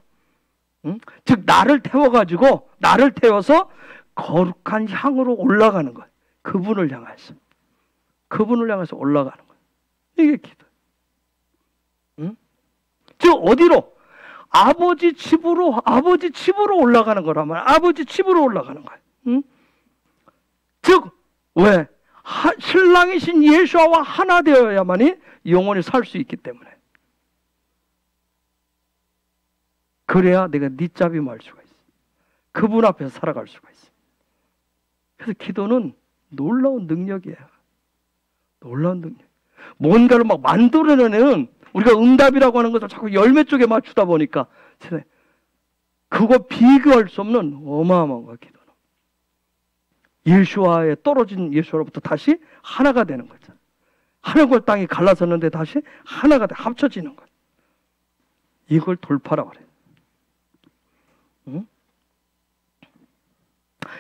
즉 나를 태워가지고 나를 태워서 거룩한 향으로 올라가는 거예요. 그분을 향해서. 그분을 향해서 올라가는 거예요. 이게 기도. 즉 어디로? 아버지 집으로 올라가는 거란 말이야. 아버지 집으로 올라가는 거예요. 즉 왜? 신랑이신 예수와 하나 되어야만이 영원히 살 수 있기 때문에. 그래야 내가 네 잡임 할 수가 있어. 그분 앞에서 살아갈 수가 있어. 그래서 기도는 놀라운 능력이에요. 놀라운 능력. 뭔가를 막 만들어내는 우리가 응답이라고 하는 것을 자꾸 열매 쪽에 맞추다 보니까 그거 비교할 수 없는 어마어마한 거야, 기도는. 예수와에 떨어진 예수로부터 다시 하나가 되는 거죠. 하늘과 땅이 갈라졌는데 다시 하나가 돼 합쳐지는 거예요. 이걸 돌파라고 그래요.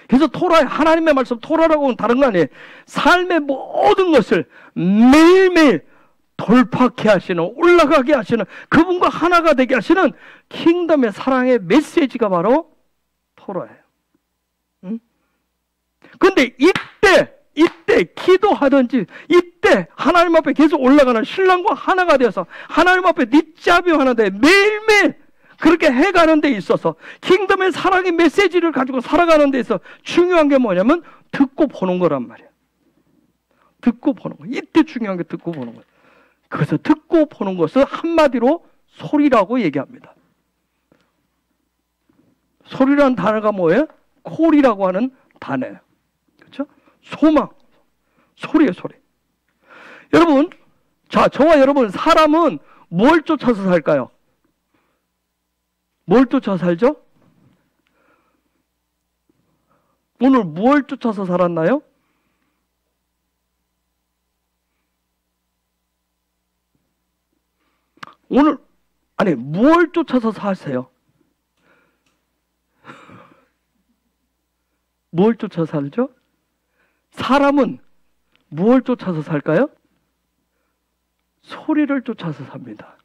그래서 토라, 하나님의 말씀 토라라고 하면 다른 거 아니에요. 삶의 모든 것을 매일매일 돌파케 하시는, 올라가게 하시는, 그분과 하나가 되게 하시는 킹덤의 사랑의 메시지가 바로 토라예요. 그런데 이때 기도하든지 이때 하나님 앞에 계속 올라가는 신랑과 하나가 되어서 하나님 앞에 닉잡이 하나 돼 매일매일 그렇게 해가는 데 있어서 킹덤의 사랑의 메시지를 가지고 살아가는 데 있어서 중요한 게 뭐냐면 듣고 보는 거란 말이에요. 듣고 보는 거. 이때 중요한 게 듣고 보는 거예요. 그래서 듣고 보는 것을 한마디로 소리라고 얘기합니다. 소리라는 단어가 뭐예요? 콜이라고 하는 단어예요. 그렇죠? 소망. 소리예요, 소리. 여러분, 자, 저와 여러분, 사람은 뭘 쫓아서 살까요? 뭘 쫓아서 살죠? 오늘 뭘 쫓아서 살았나요? 오늘, 아니, 뭘 쫓아서 사세요? 뭘 쫓아서 살죠? 사람은 뭘 쫓아서 살까요? 소리를 쫓아서 삽니다.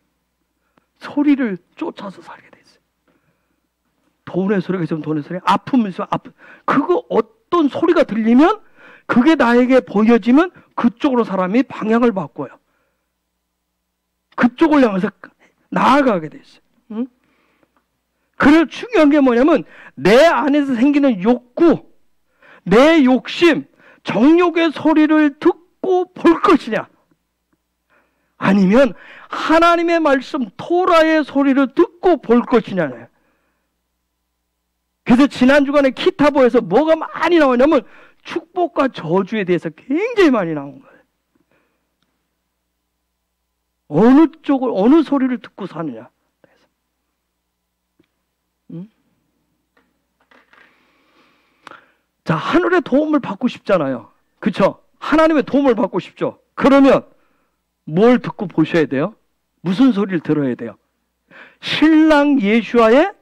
소리를 쫓아서 살게 돼 있어요. 돈의 소리가 있으면 돈의 소리, 아픔이 있으면 아픔. 그거 어떤 소리가 들리면 그게 나에게 보여지면 그쪽으로 사람이 방향을 바꿔요. 그쪽을 향해서 나아가게 돼 있어요. 응? 그래서 중요한 게 뭐냐면 내 안에서 생기는 욕구, 내 욕심, 정욕의 소리를 듣고 볼 것이냐, 아니면 하나님의 말씀 토라의 소리를 듣고 볼 것이냐. 그래서 지난 주간에 키타보에서 뭐가 많이 나오냐면 축복과 저주에 대해서 굉장히 많이 나온 거예요. 어느 쪽을, 어느 소리를 듣고 사느냐. 응? 자, 하늘의 도움을 받고 싶잖아요. 그쵸? 하나님의 도움을 받고 싶죠. 그러면 뭘 듣고 보셔야 돼요? 무슨 소리를 들어야 돼요? 신랑 예수와의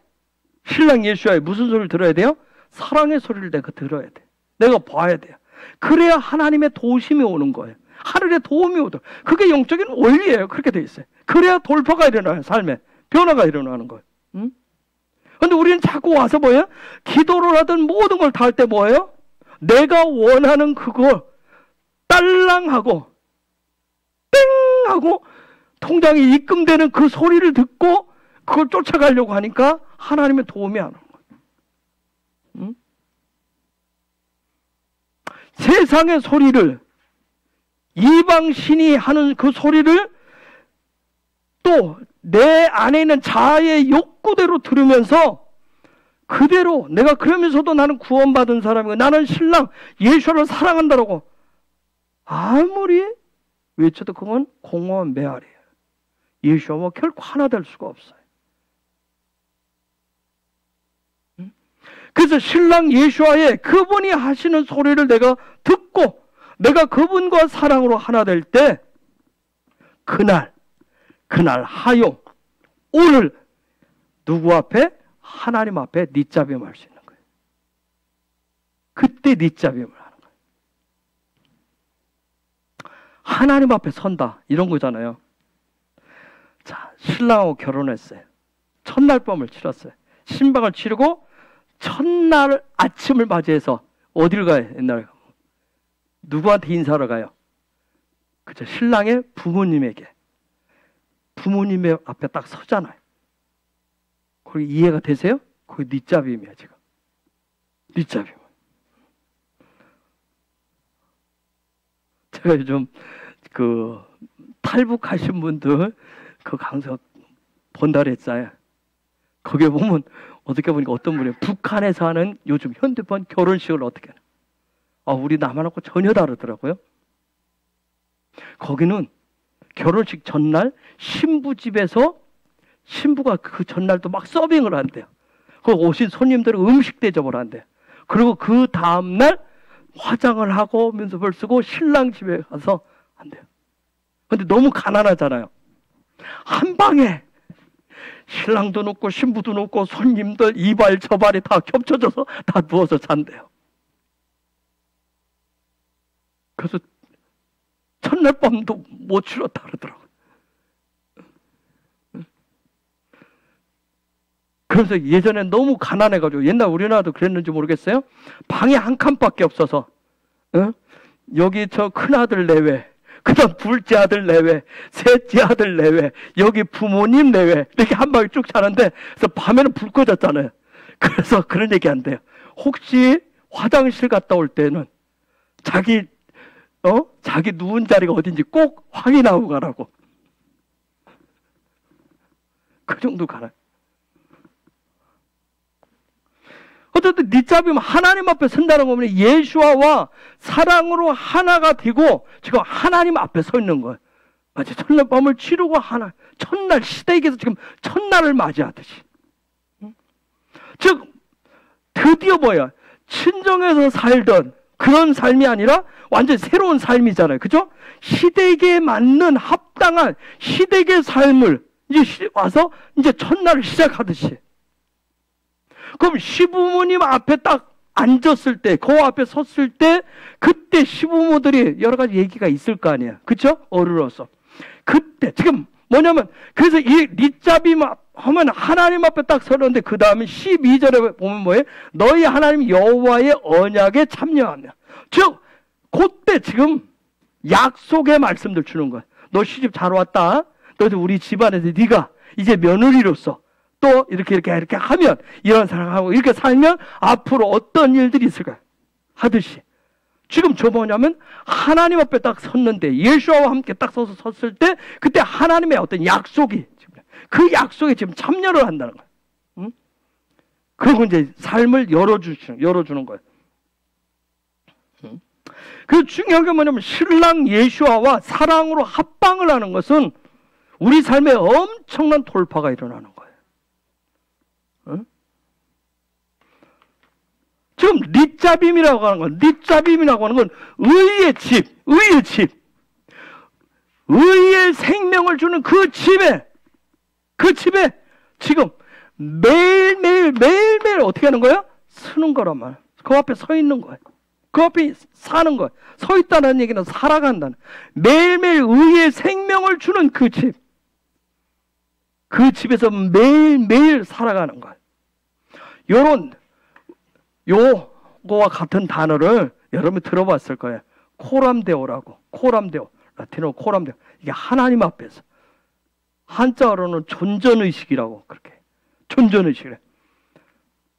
무슨 소리를 들어야 돼요? 사랑의 소리를 내가 들어야 돼. 내가 봐야 돼요. 그래야 하나님의 도우심이 오는 거예요. 하늘의 도움이 오도록. 그게 영적인 원리예요. 그렇게 돼 있어요. 그래야 돌파가 일어나요. 삶에 변화가 일어나는 거예요. 응? 근데 우리는 자꾸 와서 뭐예요? 기도를 하든 모든 걸 다 할 때 뭐예요? 내가 원하는 그걸 딸랑하고 땡 하고 통장에 입금되는 그 소리를 듣고 그걸 쫓아가려고 하니까 하나님의 도움이 안 오는 거예요. 응? 세상의 소리를, 이방신이 하는 그 소리를 또 내 안에 있는 자아의 욕구대로 들으면서 그대로 내가 그러면서도 나는 구원받은 사람이고 나는 신랑 예수를 사랑한다라고 아무리 외쳐도 그건 공허한 메아리예요. 예수와 결코 하나 될 수가 없어요. 그래서 신랑 예수와의 그분이 하시는 소리를 내가 듣고 내가 그분과 사랑으로 하나 될 때 그날 하용 오늘 누구 앞에? 하나님 앞에 닛잡임을 할 수 있는 거예요. 그때 닛잡임을 하는 거예요. 하나님 앞에 선다 이런 거잖아요. 자, 신랑하고 결혼했어요. 첫날 밤을 치렀어요. 신방을 치르고 첫날 아침을 맞이해서 어디를 가요? 옛날에 누구한테 인사를 가요? 그죠? 신랑의 부모님에게. 부모님의 앞에 딱 서잖아요. 거기 이해가 되세요? 거기 닛잡임이야 지금. 닛잡임. 제가 요즘 그 탈북하신 분들 그 강서 본다랬어요. 거기에 보면 어떻게 보니까 어떤 분이 북한에서 하는 요즘 현대판 결혼식을 어떻게 하나. 우리 남한하고 전혀 다르더라고요. 거기는 결혼식 전날 신부 집에서 신부가 그 전날도 막 서빙을 한대요. 그 오신 손님들은 음식 대접을 한대요. 그리고 그 다음날 화장을 하고 면접을 쓰고 신랑 집에 가서 한대요. 근데 너무 가난하잖아요. 한 방에 신랑도 눕고 신부도 눕고 손님들 이발 저발이 다 겹쳐져서 다 누워서 잔대요. 그래서 첫날 밤도 못 치렀다 그러더라고요. 그래서 예전에 너무 가난해가지고 옛날 우리나라도 그랬는지 모르겠어요. 방이 한 칸밖에 없어서 여기 저 큰아들 내외, 그 다음 둘째 아들 내외, 셋째 아들 내외, 여기 부모님 내외 이렇게 한 방에 쭉 자는데 그래서 밤에는 불 꺼졌잖아요. 그래서 그런 얘기 안 돼요. 혹시 화장실 갔다 올 때는 자기 누운 자리가 어딘지 꼭 확인하고 가라고. 그 정도 가라. 어쨌든 닛잡이면 하나님 앞에 선다는 거면 예수와 사랑으로 하나가 되고 지금 하나님 앞에 서 있는 거예요. 맞아. 첫날 밤을 치르고 첫날 시댁에서 지금 첫날을 맞이하듯이. 즉 드디어 뭐야? 친정에서 살던 그런 삶이 아니라 완전 새로운 삶이잖아요. 그죠? 시댁에 맞는 합당한 시댁의 삶을 이제 와서 이제 첫날을 시작하듯이. 그럼 시부모님 앞에 딱 앉았을 때, 그 앞에 섰을 때, 그때 시부모들이 여러 가지 얘기가 있을 거 아니에요. 그쵸? 어른으로서. 그때, 지금 뭐냐면 그래서 이 립잡임 하면 하나님 앞에 딱 서는데 그 다음에 12절에 보면 뭐예요? 너희 하나님 여호와의 언약에 참여하며. 즉 그때 지금 약속의 말씀들 주는 거예요. 너 시집 잘 왔다. 너도 우리 집안에서 네가 이제 며느리로서 또 이렇게 하면 이런 사랑하고 이렇게 살면 앞으로 어떤 일들이 있을까 하듯이 지금 저 뭐냐면 하나님 앞에 딱 섰는데 예수와 함께 딱 서서 섰을 때 그때 하나님의 어떤 약속이 그 약속에 지금 참여를 한다는 거예요. 응? 그리고 이제 삶을 열어주는 거예요. 응? 그 중요한 게 뭐냐면 신랑 예수와와 사랑으로 합방을 하는 것은 우리 삶에 엄청난 돌파가 일어나는 거예요. 응? 지금 립잡임이라고 하는 건 의의 집, 의의 생명을 주는 그 집에 지금 매일매일 어떻게 하는 거예요? 서는 거란 말이에요. 그 앞에 서 있는 거예요. 그 앞에 사는 거예요. 서 있다는 얘기는 살아간다는. 매일매일 의의 생명을 주는 그 집. 그 집에서 매일매일 살아가는 거예요. 요거와 같은 단어를 여러분이 들어봤을 거예요. 코람데오라고. 코람데오. 라틴어로 코람데오. 이게 하나님 앞에서. 한자어로는 존전의식이라고 그렇게. 존전의식이래.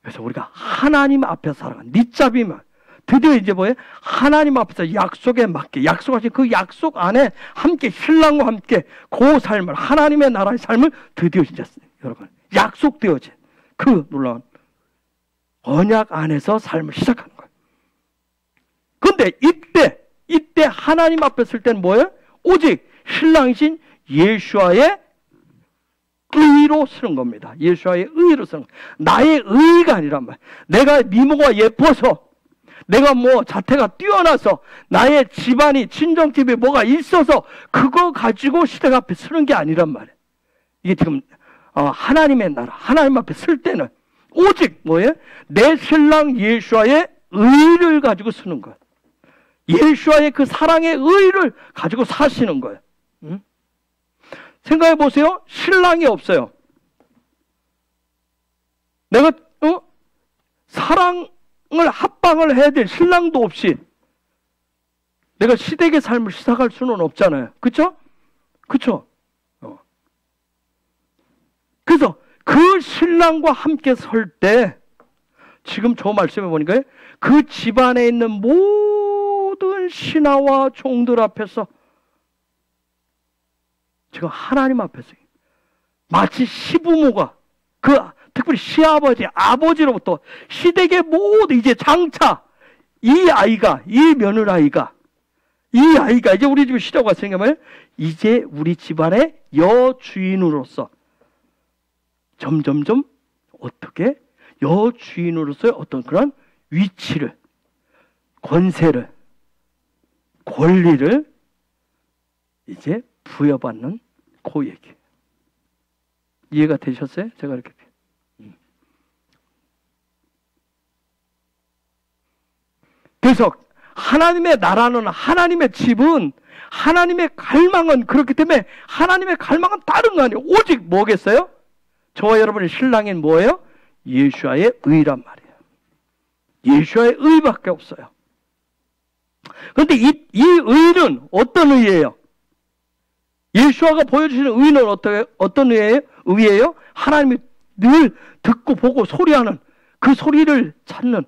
그래서 우리가 하나님 앞에서 살아가는 립잡이만. 드디어 이제 뭐예요? 하나님 앞에서 약속에 맞게 약속하신 그 약속 안에 함께 신랑과 함께 그 삶을 하나님의 나라의 삶을 드디어 진짜 여러분 약속되어진 그 놀라운 언약 안에서 삶을 시작하는 거예요. 그런데 이때 하나님 앞에 설 때는 뭐예요? 오직 신랑이신 예수와의 의로 쓰는 겁니다. 예수와의 의로 쓰는 거예요. 나의 의가 아니란 말이에요. 내가 미모가 예뻐서 내가 뭐 자태가 뛰어나서 나의 집안이 친정집에 뭐가 있어서 그거 가지고 시대 앞에 서는 게 아니란 말이에요. 이게 지금 하나님의 나라 하나님 앞에 설 때는 오직 뭐예요? 내 신랑 예수와의 의를 가지고 서는 거예요. 예수와의 그 사랑의 의를 가지고 사시는 거예요. 응? 생각해 보세요. 신랑이 없어요. 내가 사랑을 합방을 해야 될 신랑도 없이 내가 시댁의 삶을 시작할 수는 없잖아요. 그렇죠? 그렇죠? 그래서 그 신랑과 함께 설 때 지금 저 말씀해 보니까 그 집안에 있는 모든 신하와 종들 앞에서 지금 하나님 앞에서 마치 시부모가 특별히 시아버지, 아버지로부터 시댁의 모든 이제 장차 이 며느라이가 이제 우리 집에 시댁 왔으니까 이제 우리 집안의 여주인으로서 점점점 어떻게 여주인으로서의 어떤 그런 위치를, 권세를, 권리를 이제 부여받는 그 얘기. 이해가 되셨어요? 제가 이렇게. 그래서 하나님의 나라는 하나님의 집은 하나님의 갈망은 그렇기 때문에 하나님의 갈망은 다른 거 아니에요. 오직 뭐겠어요? 저와 여러분의 신랑인 뭐예요? 예수와의 의란 말이에요. 예수와의 의밖에 없어요. 그런데 이 의는 어떤 의예요? 예수와가 보여주시는 의는 어떤 의예요? 하나님이 늘 듣고 보고 소리하는 그 소리를 찾는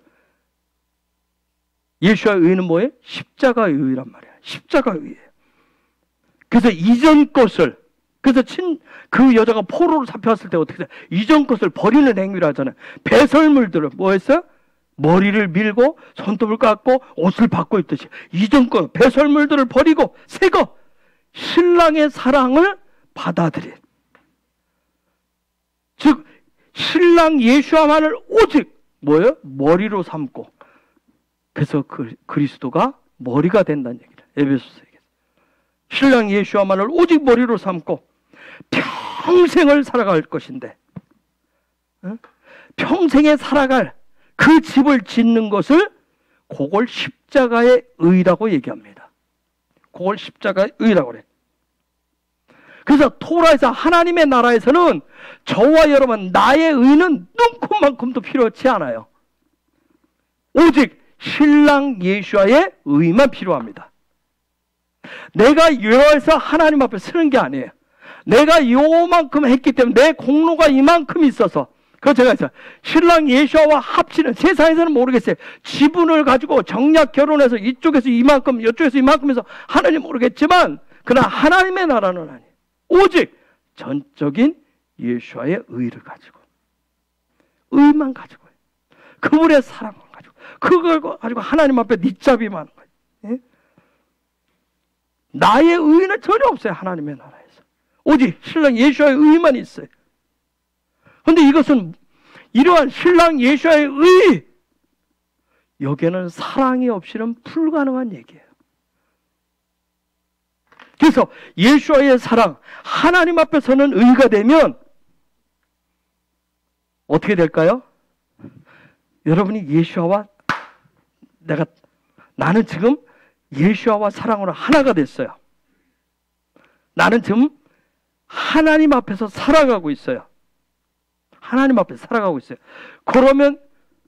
예수와의 의는 뭐예요? 십자가의 의란 말이에요. 십자가의 의예요. 그래서 이전 것을 그래서 그 여자가 포로로 잡혀왔을 때 어떻게 돼? 이전 것을 버리는 행위를 하잖아요. 배설물들을 뭐 했어요? 머리를 밀고 손톱을 깎고 옷을 바꿔 입듯이 이전 것 배설물들을 버리고 새 것 신랑의 사랑을 받아들인 즉 신랑 예수와만을 오직 뭐예요? 머리로 삼고 그래서 그리스도가 머리가 된다는 얘기를 에베소서에 신랑 예수와만을 오직 머리로 삼고 평생을 살아갈 것인데 평생에 살아갈 그 집을 짓는 것을 그걸 십자가의 의라고 얘기합니다. 그걸 십자가의 의라고 그래요. 그래서 토라에서 하나님의 나라에서는 저와 여러분 나의 의는 눈곱만큼도 필요치 않아요. 오직 신랑 예수와의 의만 필요합니다. 내가 요해서 하나님 앞에 서는 게 아니에요. 내가 요만큼 했기 때문에 내 공로가 이만큼 있어서, 그거 제가 했어요. 신랑 예수와 합치는, 세상에서는 모르겠어요. 지분을 가지고 정략 결혼해서 이쪽에서 이만큼 이쪽에서 이만큼 해서 하나님 모르겠지만, 그러나 하나님의 나라는 아니에요. 오직 전적인 예수와의 의를 가지고, 의만 가지고, 그분의 사랑만 가지고, 그걸 가지고 하나님 앞에 닉잡이만 하는 거예요. 예? 나의 의는 전혀 없어요. 하나님의 나라에서 오직 신랑 예수와의 의만 있어요. 그런데 이것은 이러한 신랑 예수와의 의, 여기에는 사랑이 없이는 불가능한 얘기예요. 그래서 예수와의 사랑, 하나님 앞에서는 의가 되면 어떻게 될까요? 여러분이 예수와 나는 지금 예수와 사랑으로 하나가 됐어요. 나는 지금 하나님 앞에서 살아가고 있어요. 하나님 앞에서 살아가고 있어요. 그러면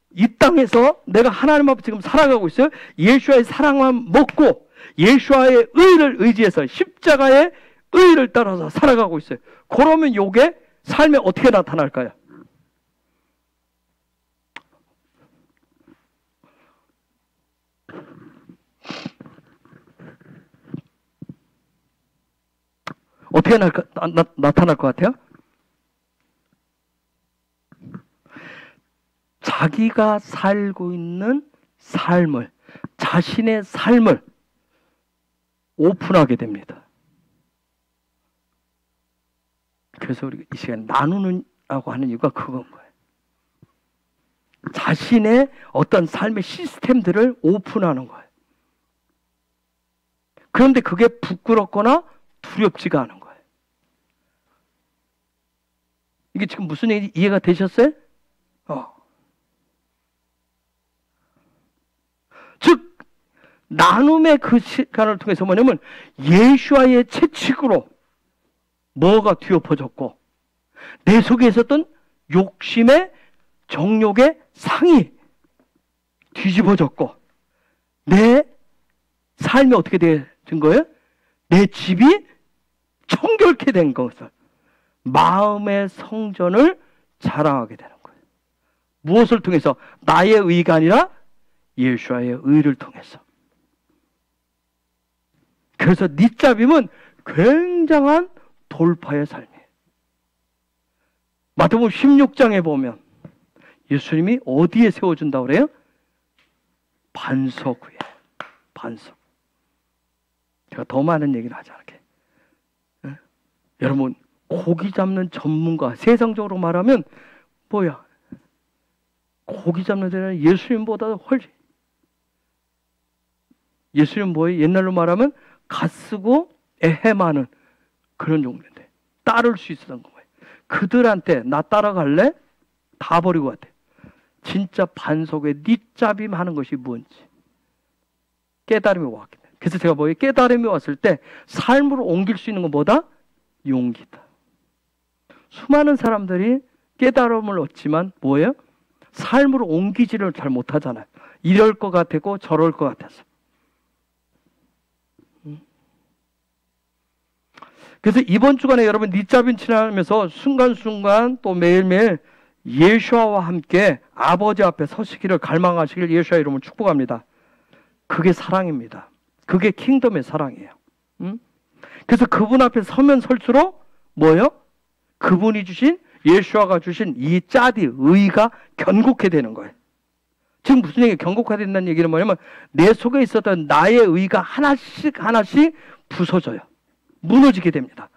이 땅에서 내가 하나님 앞에 지금 살아가고 있어요. 예수와의 사랑만 먹고 예수와의 의를 의지해서 십자가의 의를 따라서 살아가고 있어요. 그러면 요게 삶에 어떻게 나타날까요? 어떻게 나타날 것 같아요? 자기가 살고 있는 삶을, 자신의 삶을 오픈하게 됩니다. 그래서 우리가 이 시간에 나누는라고 하는 이유가 그건 거예요. 자신의 어떤 삶의 시스템들을 오픈하는 거예요. 그런데 그게 부끄럽거나 두렵지가 않은 거예요. 이게 지금 무슨 얘기 이해가 되셨어요? 즉 나눔의 그 시간을 통해서 뭐냐면 예수와의 채찍으로 뭐가 뒤엎어졌고 내 속에 있었던 욕심의 정욕의 상이 뒤집어졌고 내 삶이 어떻게 된 거예요? 내 집이 청결케 된 것을, 마음의 성전을 자랑하게 되는 거예요. 무엇을 통해서? 나의 의가 아니라 예수와의 의를 통해서. 그래서 닉잡임은 굉장한 돌파의 삶이에요. 마태복음 16장에 보면 예수님이 어디에 세워준다고 그래요? 반석 위에. 반석. 제가 더 많은 얘기를 하지 않을게요. 네? 여러분, 고기 잡는 전문가, 세상적으로 말하면 뭐야? 고기 잡는 데는 예수님보다 훨씬. 예수님 뭐예요? 옛날로 말하면 갓 쓰고 애해마는 그런 종류인데 따를 수 있었던 거예요. 그들한테 나 따라갈래? 다 버리고 갔대. 진짜 반석에 닉잡임 하는 것이 뭔지 깨달음이 왔기 때문에. 그래서 제가 뭐예요? 깨달음이 왔을 때 삶으로 옮길 수 있는 건 뭐다? 용기다. 수많은 사람들이 깨달음을 얻지만 뭐예요? 삶으로 옮기지를 잘 못하잖아요. 이럴 것 같았고 저럴 것 같아서. 그래서 이번 주간에 여러분 닉잡임 지나면서 순간순간 또 매일매일 예수와 함께 아버지 앞에 서시기를 갈망하시길 예수의 이름으로 축복합니다. 그게 사랑입니다. 그게 킹덤의 사랑이에요. 그래서 그분 앞에 서면 설수록 뭐예요? 그분이 주신, 예수와가 주신 이 짜디 의가 견고하게 되는 거예요. 지금 무슨 얘기예요? 견고하게 된다는 얘기는 뭐냐면 내 속에 있었던 나의 의가 하나씩 부서져요. 무너지게 됩니다.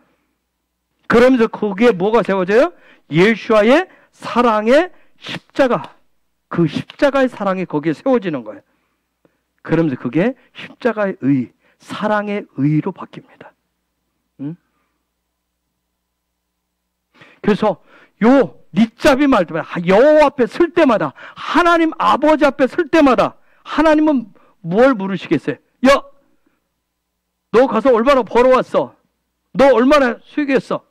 그러면서 거기에 뭐가 세워져요? 예수와의 사랑의 십자가, 그 십자가의 사랑이 거기에 세워지는 거예요. 그러면서 그게 십자가의 의, 사랑의 의로 바뀝니다. 그래서 요 닉잡이 말 때마다, 여호와 앞에 설 때마다, 하나님 아버지 앞에 설 때마다 하나님은 뭘 물으시겠어요? 야, 너 가서 얼마나 벌어왔어? 너 얼마나 수익했어?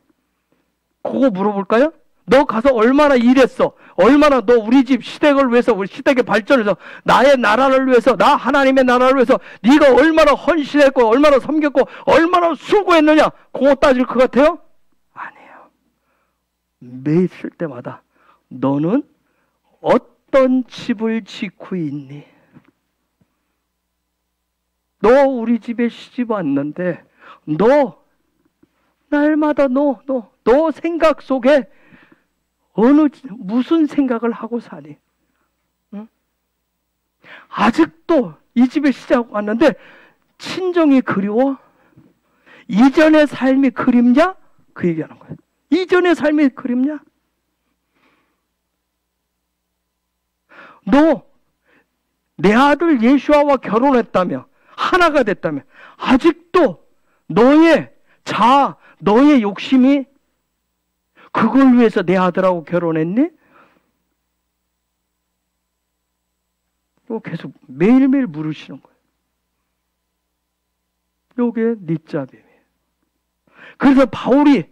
그거 물어볼까요? 너 가서 얼마나 일했어? 얼마나 너 우리 집 시댁을 위해서, 우리 시댁의 발전을 위해서, 나의 나라를 위해서, 나 하나님의 나라를 위해서 네가 얼마나 헌신했고 얼마나 섬겼고 얼마나 수고했느냐, 그거 따질 것 같아요? 아니에요. 매일 쓸 때마다 너는 어떤 집을 짓고 있니? 너 우리 집에 시집 왔는데 너 날마다 너 생각 속에 무슨 생각을 하고 사니? 응? 아직도 이 집에 시작 왔는데 친정이 그리워? 이전의 삶이 그립냐? 그 얘기하는 거예요. 이전의 삶이 그립냐? 너 내 아들 예수아와 결혼했다며 하나가 됐다며 아직도 너의 자아, 너의 욕심이 그걸 위해서 내 아들하고 결혼했니? 이거 계속 매일매일 물으시는 거예요. 요게 니짭임이에요. 그래서 바울이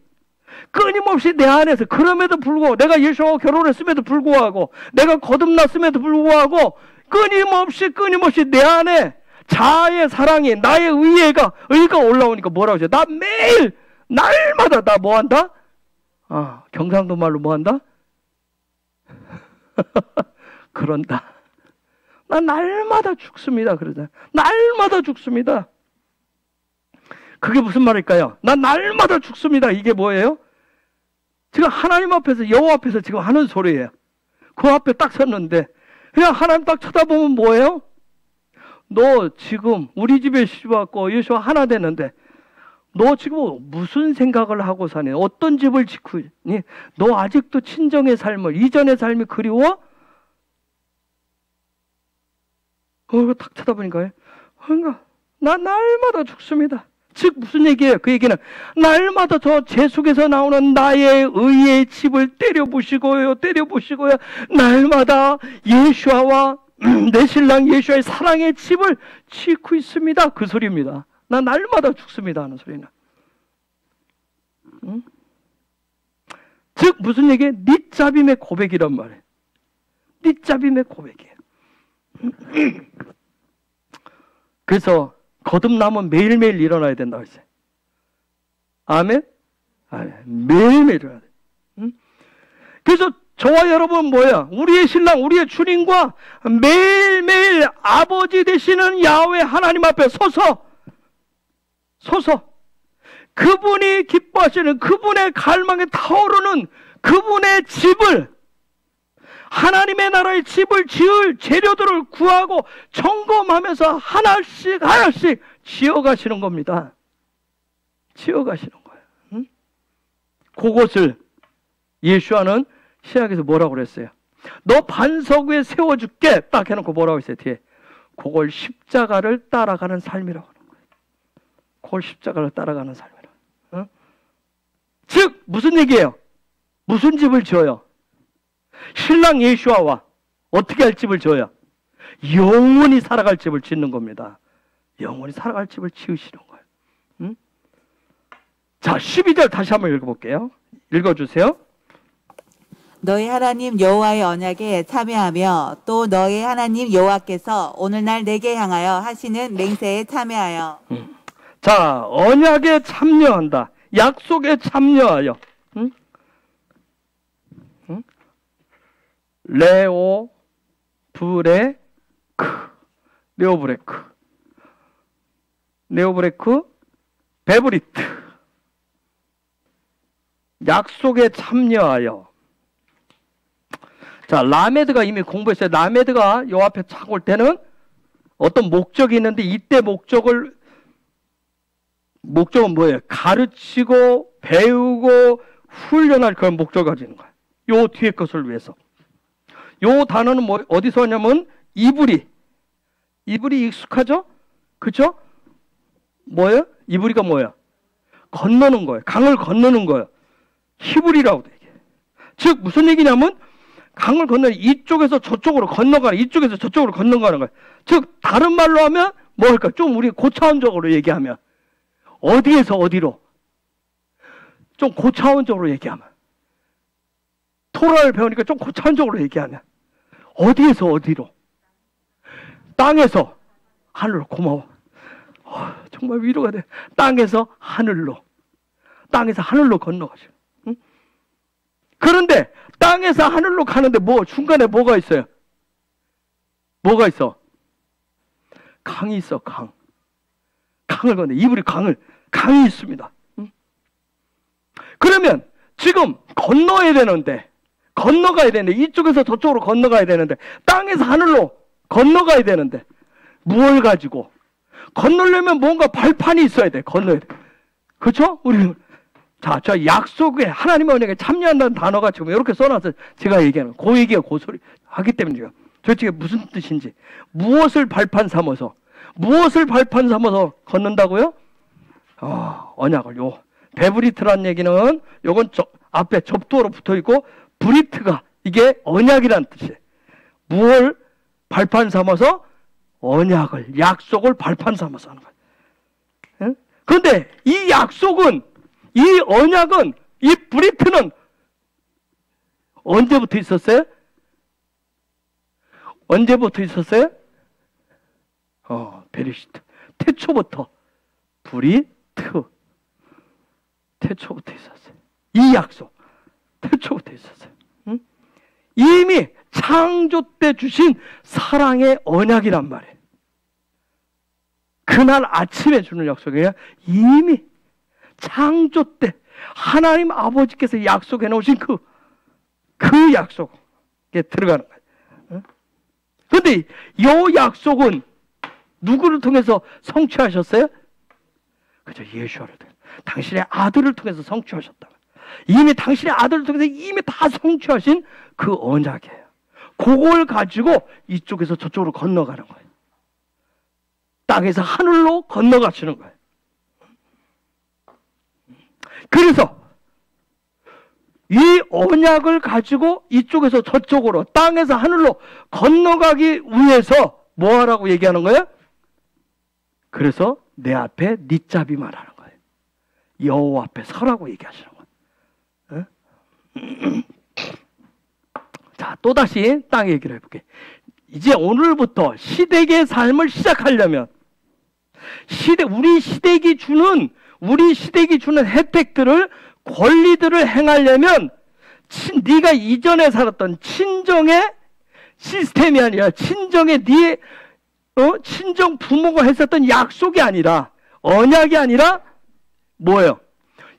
끊임없이 내 안에서, 그럼에도 불구하고, 내가 예수와 결혼했음에도 불구하고, 내가 거듭났음에도 불구하고, 끊임없이 내 안에 자아의 사랑이, 나의 의가 올라오니까 뭐라고 하죠? 나 매일, 날마다 나 뭐 한다? 경상도 말로 뭐 한다? 그런다. 나 날마다 죽습니다. 그러잖아요. 날마다 죽습니다. 그게 무슨 말일까요? 나 날마다 죽습니다. 이게 뭐예요? 지금 하나님 앞에서, 여호와 앞에서 지금 하는 소리예요. 그 앞에 딱 섰는데 그냥 하나님 딱 쳐다보면 뭐예요? 너 지금 우리 집에 시집 왔고 예수와 하나 됐는데 너 지금 무슨 생각을 하고 사니? 어떤 집을 짓고 있니? 너 아직도 친정의 삶을, 이전의 삶이 그리워? 딱 쳐다보니까 그러니까 나 날마다 죽습니다. 즉 무슨 얘기예요? 그 얘기는 날마다 저 제 속에서 나오는 나의 의의 집을 때려부시고요 날마다 예수아와 내 신랑 예수아의 사랑의 집을 짓고 있습니다. 그 소리입니다. 나 날마다 죽습니다 하는 소리는. 응? 즉 무슨 얘기예요? 니짭임의 고백이란 말이에요. 니짭임의 고백이에요. 그래서 거듭남은 매일매일 일어나야 된다고 했어요. 아멘? 매일매일 일어나야 돼. 응? 그래서 저와 여러분 뭐야? 우리의 신랑, 우리의 주님과 매일매일 아버지 되시는 야훼 하나님 앞에 서서 그분이 기뻐하시는, 그분의 갈망에 타오르는 그분의 집을, 하나님의 나라의 집을 지을 재료들을 구하고 점검하면서 하나씩 지어가시는 겁니다. 지어가시는 거예요. 응? 그것을 예수와는 신약에서 뭐라고 그랬어요? 너 반석 위에 세워줄게 딱 해놓고 뭐라고 했어요? 뒤에 그걸 십자가를 따라가는 삶이라고 하는 거예요. 그걸 십자가를 따라가는 삶이라고. 응? 즉 무슨 얘기예요? 무슨 집을 지어요? 신랑 예수아와 어떻게 할 집을 지어요? 영원히 살아갈 집을 짓는 겁니다. 영원히 살아갈 집을 지으시는 거예요. 응? 자, 12절 다시 한번 읽어볼게요. 읽어주세요. 너희 하나님 여호와의 언약에 참여하며 또 너희 하나님 여호와께서 오늘날 내게 향하여 하시는 맹세에 참여하여. 자, 언약에 참여한다. 약속에 참여하여. 응? 응? 네오브레크 베브리트. 약속에 참여하여. 자, 라메드가 이미 공부했어요. 라메드가 요 앞에 착 올 때는 어떤 목적이 있는데, 이때 목적은 뭐예요? 가르치고 배우고 훈련할 그런 목적을 가지는 거예요. 요 뒤에 것을 위해서. 요 단어는 어디서 오냐면 이브리 익숙하죠? 그쵸? 뭐예요? 이브리가 뭐예요? 건너는 거예요. 강을 건너는 거예요. 히브리라고 돼. 즉 무슨 얘기냐면 강을 건너는, 이쪽에서 저쪽으로 건너가는, 이쪽에서 저쪽으로 건너가는 거예요. 즉 다른 말로 하면 뭐랄까, 좀 우리 고차원적으로 얘기하면 어디에서 어디로, 좀 고차원적으로 얘기하면, 토라를 배우니까 좀 고차원적으로 얘기하면, 어디에서 어디로? 땅에서 하늘로. 고마워. 정말 위로가 돼. 땅에서 하늘로. 땅에서 하늘로 건너가죠. 응? 그런데 땅에서 하늘로 가는데 중간에 뭐가 있어요? 뭐가 있어? 강이 있어, 강. 강을 건너. 이불이 강이 있습니다. 응? 그러면 지금 건너가야 되는데, 이쪽에서 저쪽으로 건너가야 되는데, 땅에서 하늘로 건너가야 되는데, 무엇을 가지고? 건너려면 뭔가 발판이 있어야 돼. 건너야 돼. 그렇죠? 우리 저 약속에 하나님의 언약에 참여한다는 단어가 지금 이렇게 써놔서 제가 얘기하는 그 얘기가 그 소리 하기 때문이죠. 도대체 무슨 뜻인지. 무엇을 발판 삼아서 걷는다고요? 언약을. 베브리트라는 얘기는 요건 앞에 접두어로 붙어 있고, 브리트가 이게 언약이라는 뜻이에요. 무엇을 발판 삼아서? 언약을, 약속을 발판 삼아서 하는 거예요. 응? 그런데 이 약속은, 이 언약은, 이 브리트는 언제부터 있었어요? 베리시트. 태초부터 있었어요. 이 약속 태초부터 있었어요. 응? 이미 창조 때 주신 사랑의 언약이란 말이에요. 그날 아침에 주는 약속이에요. 이미 창조 때 하나님 아버지께서 약속해 놓으신 그 약속에 들어가는 거예요. 그런데 이 약속은 누구를 통해서 성취하셨어요? 그죠, 예수를 통해서. 당신의 아들을 통해서 성취하셨다. 이미 당신의 아들을 통해서 이미 다 성취하신 그 언약이에요. 그걸 가지고 이쪽에서 저쪽으로 건너가는 거예요. 땅에서 하늘로 건너가시는 거예요. 그래서 이 언약을 가지고 이쪽에서 저쪽으로, 땅에서 하늘로 건너가기 위해서 뭐 하라고 얘기하는 거예요? 그래서 내 앞에 네 잡이 말하는 거예요. 여호와 앞에 서라고 얘기하시는 거예요. 자, 또다시 땅 얘기를 해볼게요. 이제 오늘부터 시댁의 삶을 시작하려면, 우리 시댁이 주는 혜택들을, 권리들을 행하려면, 네가 이전에 살았던 친정의 시스템이 아니라, 친정의 친정 부모가 했었던 약속이 아니라, 언약이 아니라 뭐예요?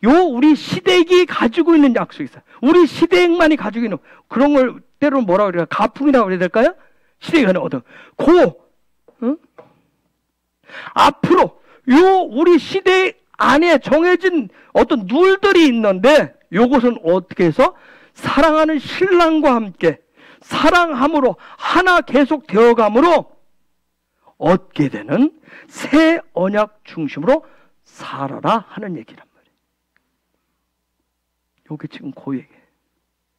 우리 시댁이 가지고 있는 약속이 있어요. 우리 시댁만이 가지고 있는 그런 걸 때로는 뭐라고 그래야, 가풍이라고 그래야 될까요? 시댁이 하는 앞으로 우리 시댁 안에 정해진 어떤 룰들이 있는데, 요것은 어떻게 해서 사랑하는 신랑과 함께 사랑함으로 하나 계속 되어감으로 얻게 되는 새 언약 중심으로 살아라 하는 얘기란 말이에요. 요게 지금 그 얘기.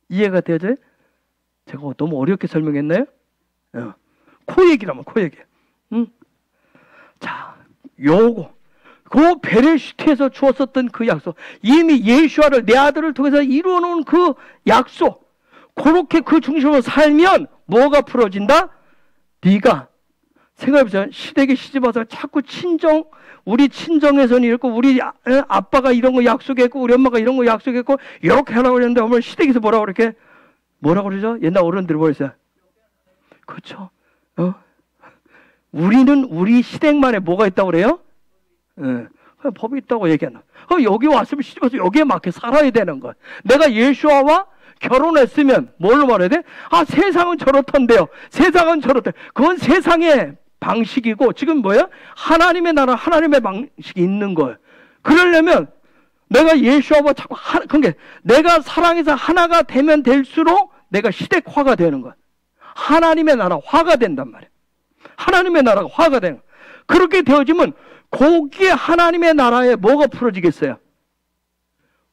이해가 되어져요? 제가 너무 어렵게 설명했나요? 그 얘기라면 그 얘기예요. 자, 그 베레시트에서 주었었던 그 약속, 이미 예수아를, 내 아들을 통해서 이루어놓은 그 약속, 그렇게 그 중심으로 살면 뭐가 풀어진다? 네가 생각해보세요. 시댁에 시집와서 자꾸 우리 친정에서는 이렇고, 우리 아빠가 이런 거 약속했고, 우리 엄마가 이런 거 약속했고, 이렇게 하라고 그랬는데, 어머니 시댁에서 뭐라고 그러죠? 옛날 어른들이 뭐랬어요? 그렇죠. 우리는 우리 시댁만에 뭐가 있다고 그래요? 법이 있다고 얘기하나. 여기 왔으면 시집와서 여기에 맞게 살아야 되는 거야. 내가 예수와 결혼했으면 뭘로 말해야 돼? 세상은 저렇던데요. 세상은 저렇대. 그건 세상의 방식이고, 지금 뭐예요? 하나님의 나라, 하나님의 방식이 있는 거예요. 그러려면 내가 예수와 자꾸 그러니까 내가 사랑해서 하나가 되면 될수록 내가 시댁화가 되는 거야. 하나님의 나라 화가 된단 말이야. 하나님의 나라가 화가 되는 거야. 그렇게 되어지면 거기에 하나님의 나라에 뭐가 풀어지겠어요?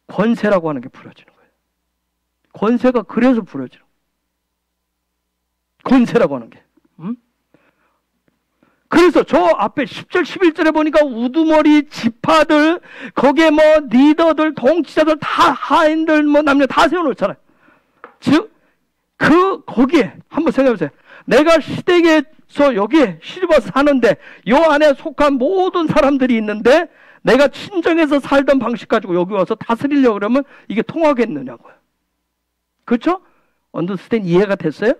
권세라고 하는 게 풀어지는 거예요. 권세가 그래서 풀어지는 거예요. 권세라고 하는 게. 그래서 저 앞에 10절 11절에 보니까 우두머리 지파들, 거기에 뭐 리더들, 통치자들 다 하인들 뭐 남녀 다 세워놓잖아요. 즉 거기에 한번 생각해보세요. 내가 시댁에서 여기에 시집와서 사는데 요 안에 속한 모든 사람들이 있는데 내가 친정에서 살던 방식 가지고 여기 와서 다스리려고 그러면 이게 통하겠느냐고요. 그렇죠? 언더스탠 이해가 됐어요?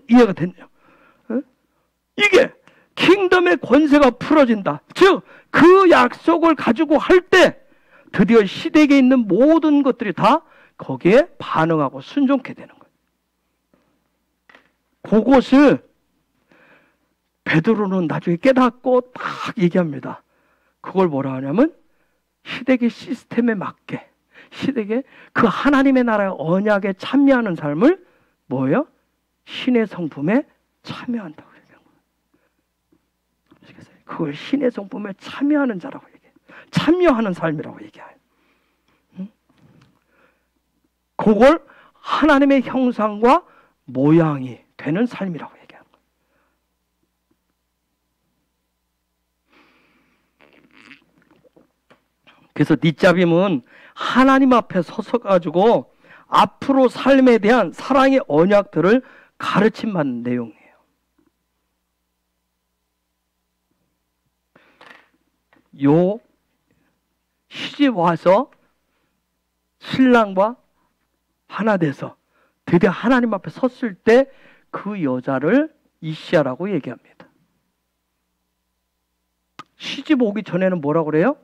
이해가 됐네요. 이게 킹덤의 권세가 풀어진다. 즉 그 약속을 가지고 할 때 드디어 시댁에 있는 모든 것들이 다 거기에 반응하고 순종케 되는 거예요. 그것을 베드로는 나중에 깨닫고 딱 얘기합니다. 그걸 뭐라 하냐면 시댁의 시스템에 맞게, 시댁의 그 하나님의 나라의 언약에 참여하는 삶을 뭐예요? 신의 성품에 참여한다고 얘기한 거예요. 아시겠어요? 그걸 신의 성품에 참여하는 자라고 얘기해요. 참여하는 삶이라고 얘기해요. 그걸 하나님의 형상과 모양이 되는 삶이라고 얘기하는 거예요. 그래서 니짜빔은 하나님 앞에 서서 가지고 앞으로 삶에 대한 사랑의 언약들을 가르침받는 내용이에요. 요 시집 와서 신랑과 하나 돼서 드디어 하나님 앞에 섰을 때 그 여자를 이시아라고 얘기합니다. 시집 오기 전에는 뭐라고 그래요?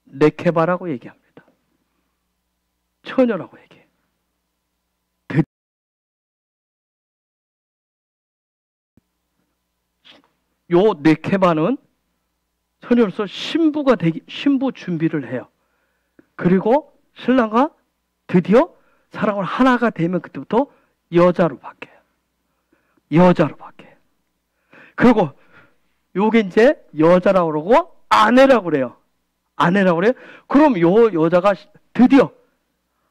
네케바라고 얘기합니다. 처녀라고 얘기해요. 요 네케바는 처녀로서 신부 준비를 해요. 그리고 신랑과 드디어 사랑을 하나가 되면 그때부터 여자로 바뀌어요. 여자로 바뀌어요. 그리고 요게 이제 여자라고 그러고 아내라고 그래요. 아내라고 그래요. 그럼 요 여자가 드디어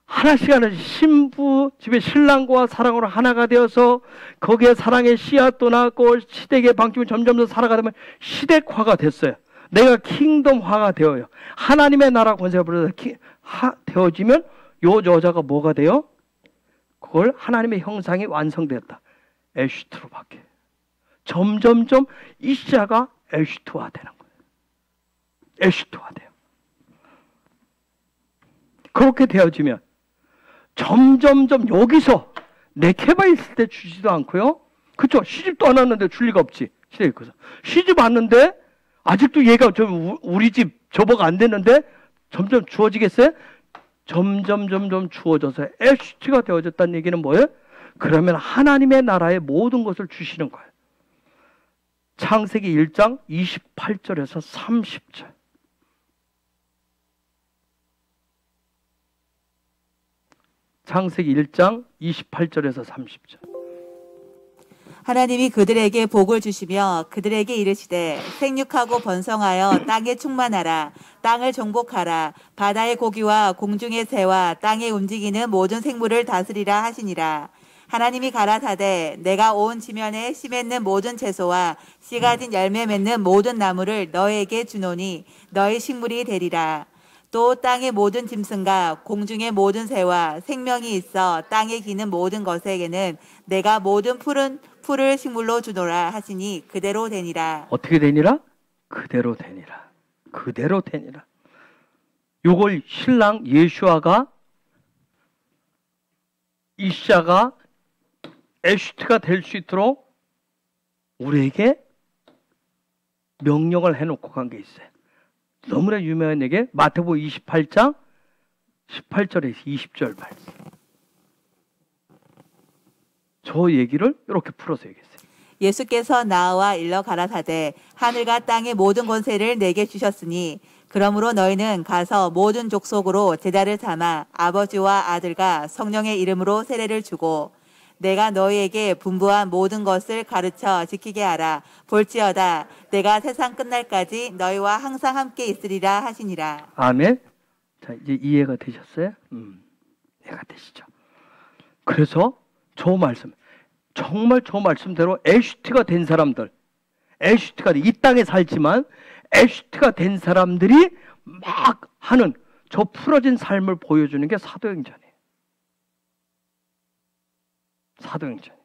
하나씩 신부 집에 신랑과 사랑으로 하나가 되어서 거기에 사랑의 씨앗도 낳고 시댁의 방침을 점점 더 살아가다 시댁화가 됐어요. 내가 킹덤화가 되어요. 하나님의 나라 권세가 되어지면 요 여자가 뭐가 돼요? 그걸 하나님의 형상이 완성되었다. 에슈트로 바뀌어요. 점점점 이시아가 에슈트화 되는 거예요. 에슈트화 돼요. 그렇게 되어지면 점점점 여기서 네케바 있을 때 주지도 않고요. 그렇죠? 시집도 안 왔는데 줄 리가 없지. 시집 왔는데 아직도 얘가 우리 집 저보가 안 됐는데 점점 주어지겠어요? 점점 주어져서 에슈트가 되어졌다는 얘기는 뭐예요? 그러면 하나님의 나라의 모든 것을 주시는 거예요. 창세기 1장 28절에서 30절. 창세기 1장 28절에서 30절. 하나님이 그들에게 복을 주시며 그들에게 이르시되 생육하고 번성하여 땅에 충만하라. 땅을 정복하라. 바다의 고기와 공중의 새와 땅에 움직이는 모든 생물을 다스리라 하시니라. 하나님이 가라사대 내가 온 지면에 씨 맺는 모든 채소와 씨 가진 열매 맺는 모든 나무를 너에게 주노니 너의 식물이 되리라. 또 땅의 모든 짐승과 공중의 모든 새와 생명이 있어 땅에 기는 모든 것에게는 내가 모든 풀을 식물로 주노라 하시니 그대로 되니라. 어떻게 되니라? 그대로 되니라. 그대로 되니라. 요걸 신랑 예수아가 이시아가 에슈트가 될 수 있도록 우리에게 명령을 해놓고 간 게 있어요. 너무나 유명한 얘기, 마태복음 28장 18절에서 20절 말씀. 저 얘기를 이렇게 풀어서 얘기했어요. 예수께서 나와 일러 가라사대 하늘과 땅의 모든 권세를 내게 주셨으니 그러므로 너희는 가서 모든 족속으로 제자를 삼아 아버지와 아들과 성령의 이름으로 세례를 주고 내가 너희에게 분부한 모든 것을 가르쳐 지키게 하라. 볼지어다 내가 세상 끝날까지 너희와 항상 함께 있으리라 하시니라. 아멘. 자, 이제 이해가 되셨어요? 이해가 되시죠? 그래서 저 말씀, 정말 저 말씀대로 에슈트가 된 사람들, 에슈트가 이 땅에 살지만 에슈트가 된 사람들이 막 하는 저 풀어진 삶을 보여주는 게 사도행전이에요. 사도행전.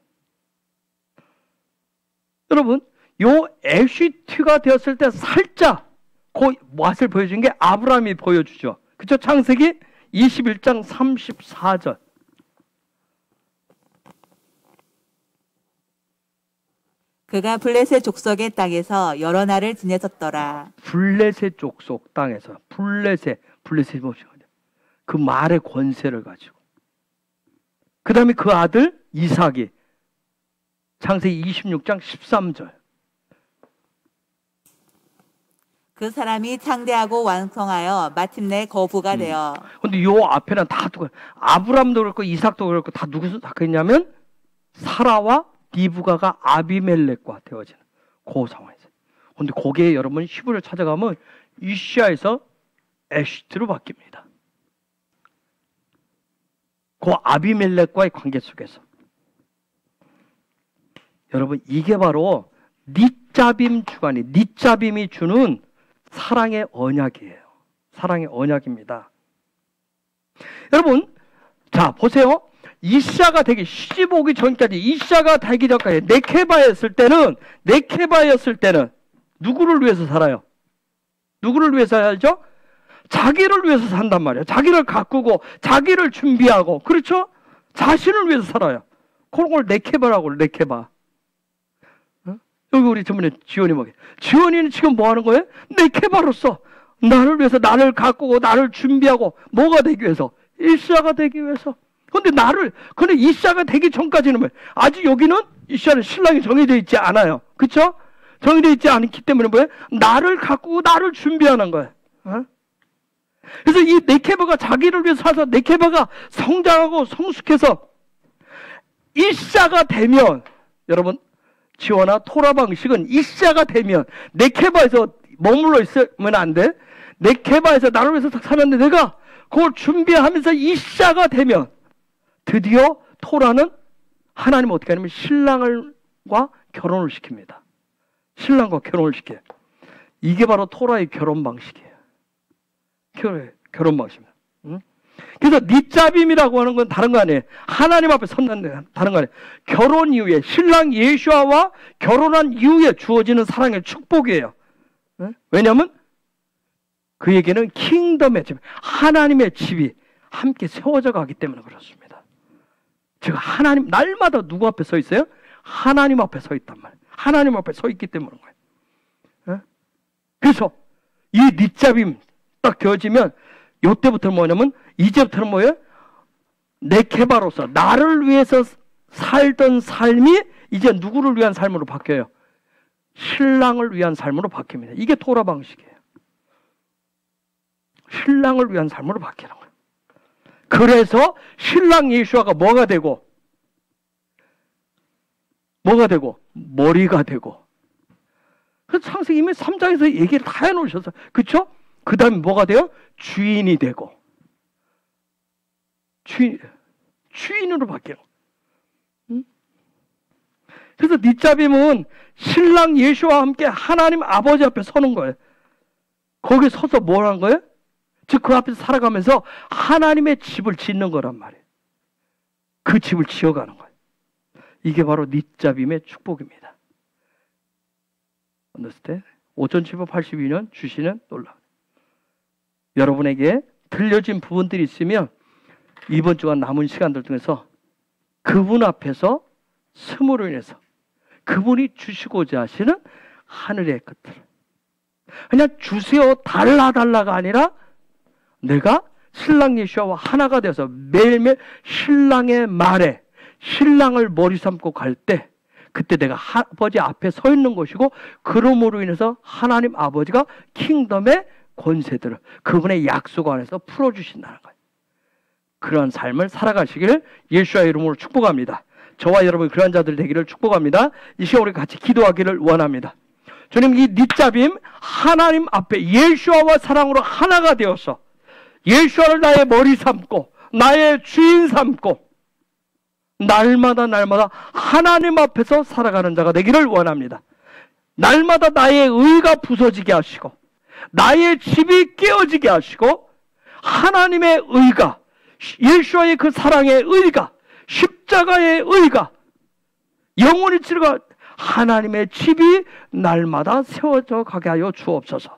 여러분, 요 에슈트가 되었을 때 살짝 그 맛을 보여준 게 아브라함이 보여주죠. 그쵸? 창세기 21장 34절. 그가 블레셋 족속의 땅에서 여러 날을 지냈었더라. 블레셋 족속 땅에서 블레셋이 뭐죠? 그 말의 권세를 가지고. 그 다음에 그 아들 이삭이 창세기 26장 13절. 그 사람이 창대하고 왕성하여 마침내 거부가 되어. 근데 요 앞에는 다 누가, 아브람도 그렇고 이삭도 그렇고 다 누구 삭했냐면 사라와 리브가가 아비멜렉과 되어지는 그 상황이죠. 근데 거기에 여러분 히브리를 찾아가면 이시아에서 에슈트로 바뀝니다. 그 아비멜렉과의 관계 속에서. 여러분, 이게 바로 닛자빔 주관이, 닛자빔이 주는 사랑의 언약이에요. 사랑의 언약입니다. 여러분, 자, 보세요. 이샤가 되기, 시집 오기 전까지, 이샤가 되기 전까지, 네케바였을 때는, 누구를 위해서 살아요? 누구를 위해서 살죠? 자기를 위해서 산단 말이에요. 자기를 가꾸고, 자기를 준비하고, 그렇죠? 자신을 위해서 살아요. 그런 걸 네케바라고 그래요, 네케바. 여기 우리 전번에 지원이 뭐게? 지원이는 지금 뭐 하는 거예요? 네케바로서 나를 위해서 나를 가꾸고 나를 준비하고 뭐가 되기 위해서? 이샤가 되기 위해서. 근데 이샤가 되기 전까지는 뭐예요? 아직 여기는 이샤는 신랑이 정해져 있지 않아요. 그쵸? 정해져 있지 않기 때문에 뭐예요? 나를 가꾸고 나를 준비하는 거예요. 어? 그래서 이 네케바가 자기를 위해서 살아서 네케바가 성장하고 성숙해서 이샤가 되면, 여러분, 지원아, 토라 방식은 이샤가 되면, 네케바에서 머물러 있으면 안 돼. 네케바에서 나를 위해서 사는데 내가 그걸 준비하면서 이샤가 되면 드디어 토라는 하나님 어떻게 하냐면 신랑과 결혼을 시킵니다. 신랑과 결혼을 시켜요. 이게 바로 토라의 결혼 방식이에요. 결혼 방식입니다. 응? 그래서 닛자빔이라고 하는 건 다른 거 아니에요. 하나님 앞에 선다는 다른 거 아니에요. 결혼 이후에 신랑 예수아와 결혼한 이후에 주어지는 사랑의 축복이에요. 응? 왜냐하면 그에게는 킹덤의 집, 하나님의 집이 함께 세워져 가기 때문에 그렇습니다. 제가 하나님, 날마다 누구 앞에 서 있어요? 하나님 앞에 서 있단 말이에요. 하나님 앞에 서 있기 때문에 그런 거예요. 그래서 이 닛자빔 딱 되어지면 이때부터는 뭐냐면, 이제부터는 뭐예요? 네케바로서 나를 위해서 살던 삶이 이제 누구를 위한 삶으로 바뀌어요? 신랑을 위한 삶으로 바뀝니다. 이게 토라 방식이에요. 신랑을 위한 삶으로 바뀌는 거예요. 그래서 신랑 예수아가 뭐가 되고 머리가 되고. 그래서 창세기 이미 3장에서 얘기를 다 해놓으셔서, 그쵸? 그 다음에 뭐가 돼요? 주인이 되고. 주인으로 바뀌는 거예요. 응? 그래서 닛자빔은 신랑 예수와 함께 하나님 아버지 앞에 서는 거예요. 거기 서서 뭘 한 거예요? 즉 그 앞에서 살아가면서 하나님의 집을 짓는 거란 말이에요. 그 집을 지어가는 거예요. 이게 바로 닛자빔의 축복입니다. 언더스탠드? 5782년 주시는 놀라운. 여러분에게 들려진 부분들이 있으면 이번 주간 남은 시간들 중에서 그분 앞에서 스므로 인해서 그분이 주시고자 하시는 하늘의 것들, 그냥 주세요 달라가 아니라 내가 신랑 예수와 하나가 되어서 매일매일 신랑의 말에 신랑을 머리 삼고 갈 때, 그때 내가 아버지 앞에 서 있는 것이고, 그러므로 인해서 하나님 아버지가 킹덤의 권세들을 그분의 약속 안에서 풀어주신다는 거예요. 그런 삶을 살아가시기를 예수의 이름으로 축복합니다. 저와 여러분 그러한 자들 되기를 축복합니다. 이 시간 우리 같이 기도하기를 원합니다. 주님, 이 닛자빔 하나님 앞에 예수와 사랑으로 하나가 되어서 예수를 나의 머리 삼고 나의 주인 삼고 날마다 하나님 앞에서 살아가는 자가 되기를 원합니다. 날마다 나의 의가 부서지게 하시고 나의 집이 깨어지게 하시고 하나님의 의가, 예수와의 그 사랑의 의가, 십자가의 의가, 영원히 치르가 하나님의 집이 날마다 세워져 가게 하여 주옵소서.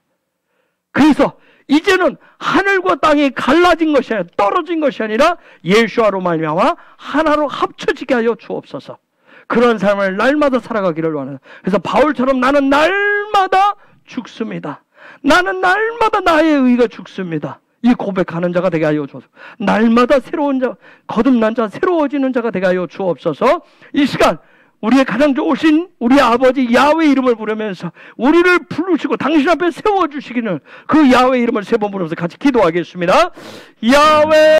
그래서 이제는 하늘과 땅이 갈라진 것이 아니라 떨어진 것이 아니라 예수와로 말미암아 하나로 합쳐지게 하여 주옵소서. 그런 삶을 날마다 살아가기를 원합니다. 그래서 바울처럼 나는 날마다 죽습니다. 나는 날마다 나의 의가 죽습니다. 이 고백하는 자가 되게 하여 주옵소서. 날마다 새로운 자, 거듭난 자, 새로워지는 자가 되게 하여 주옵소서. 이 시간 우리의 가장 좋으신 우리 아버지 야훼 이름을 부르면서 우리를 부르시고 당신 앞에 세워주시기를 그 야훼 이름을 세 번 부르면서 같이 기도하겠습니다. 야훼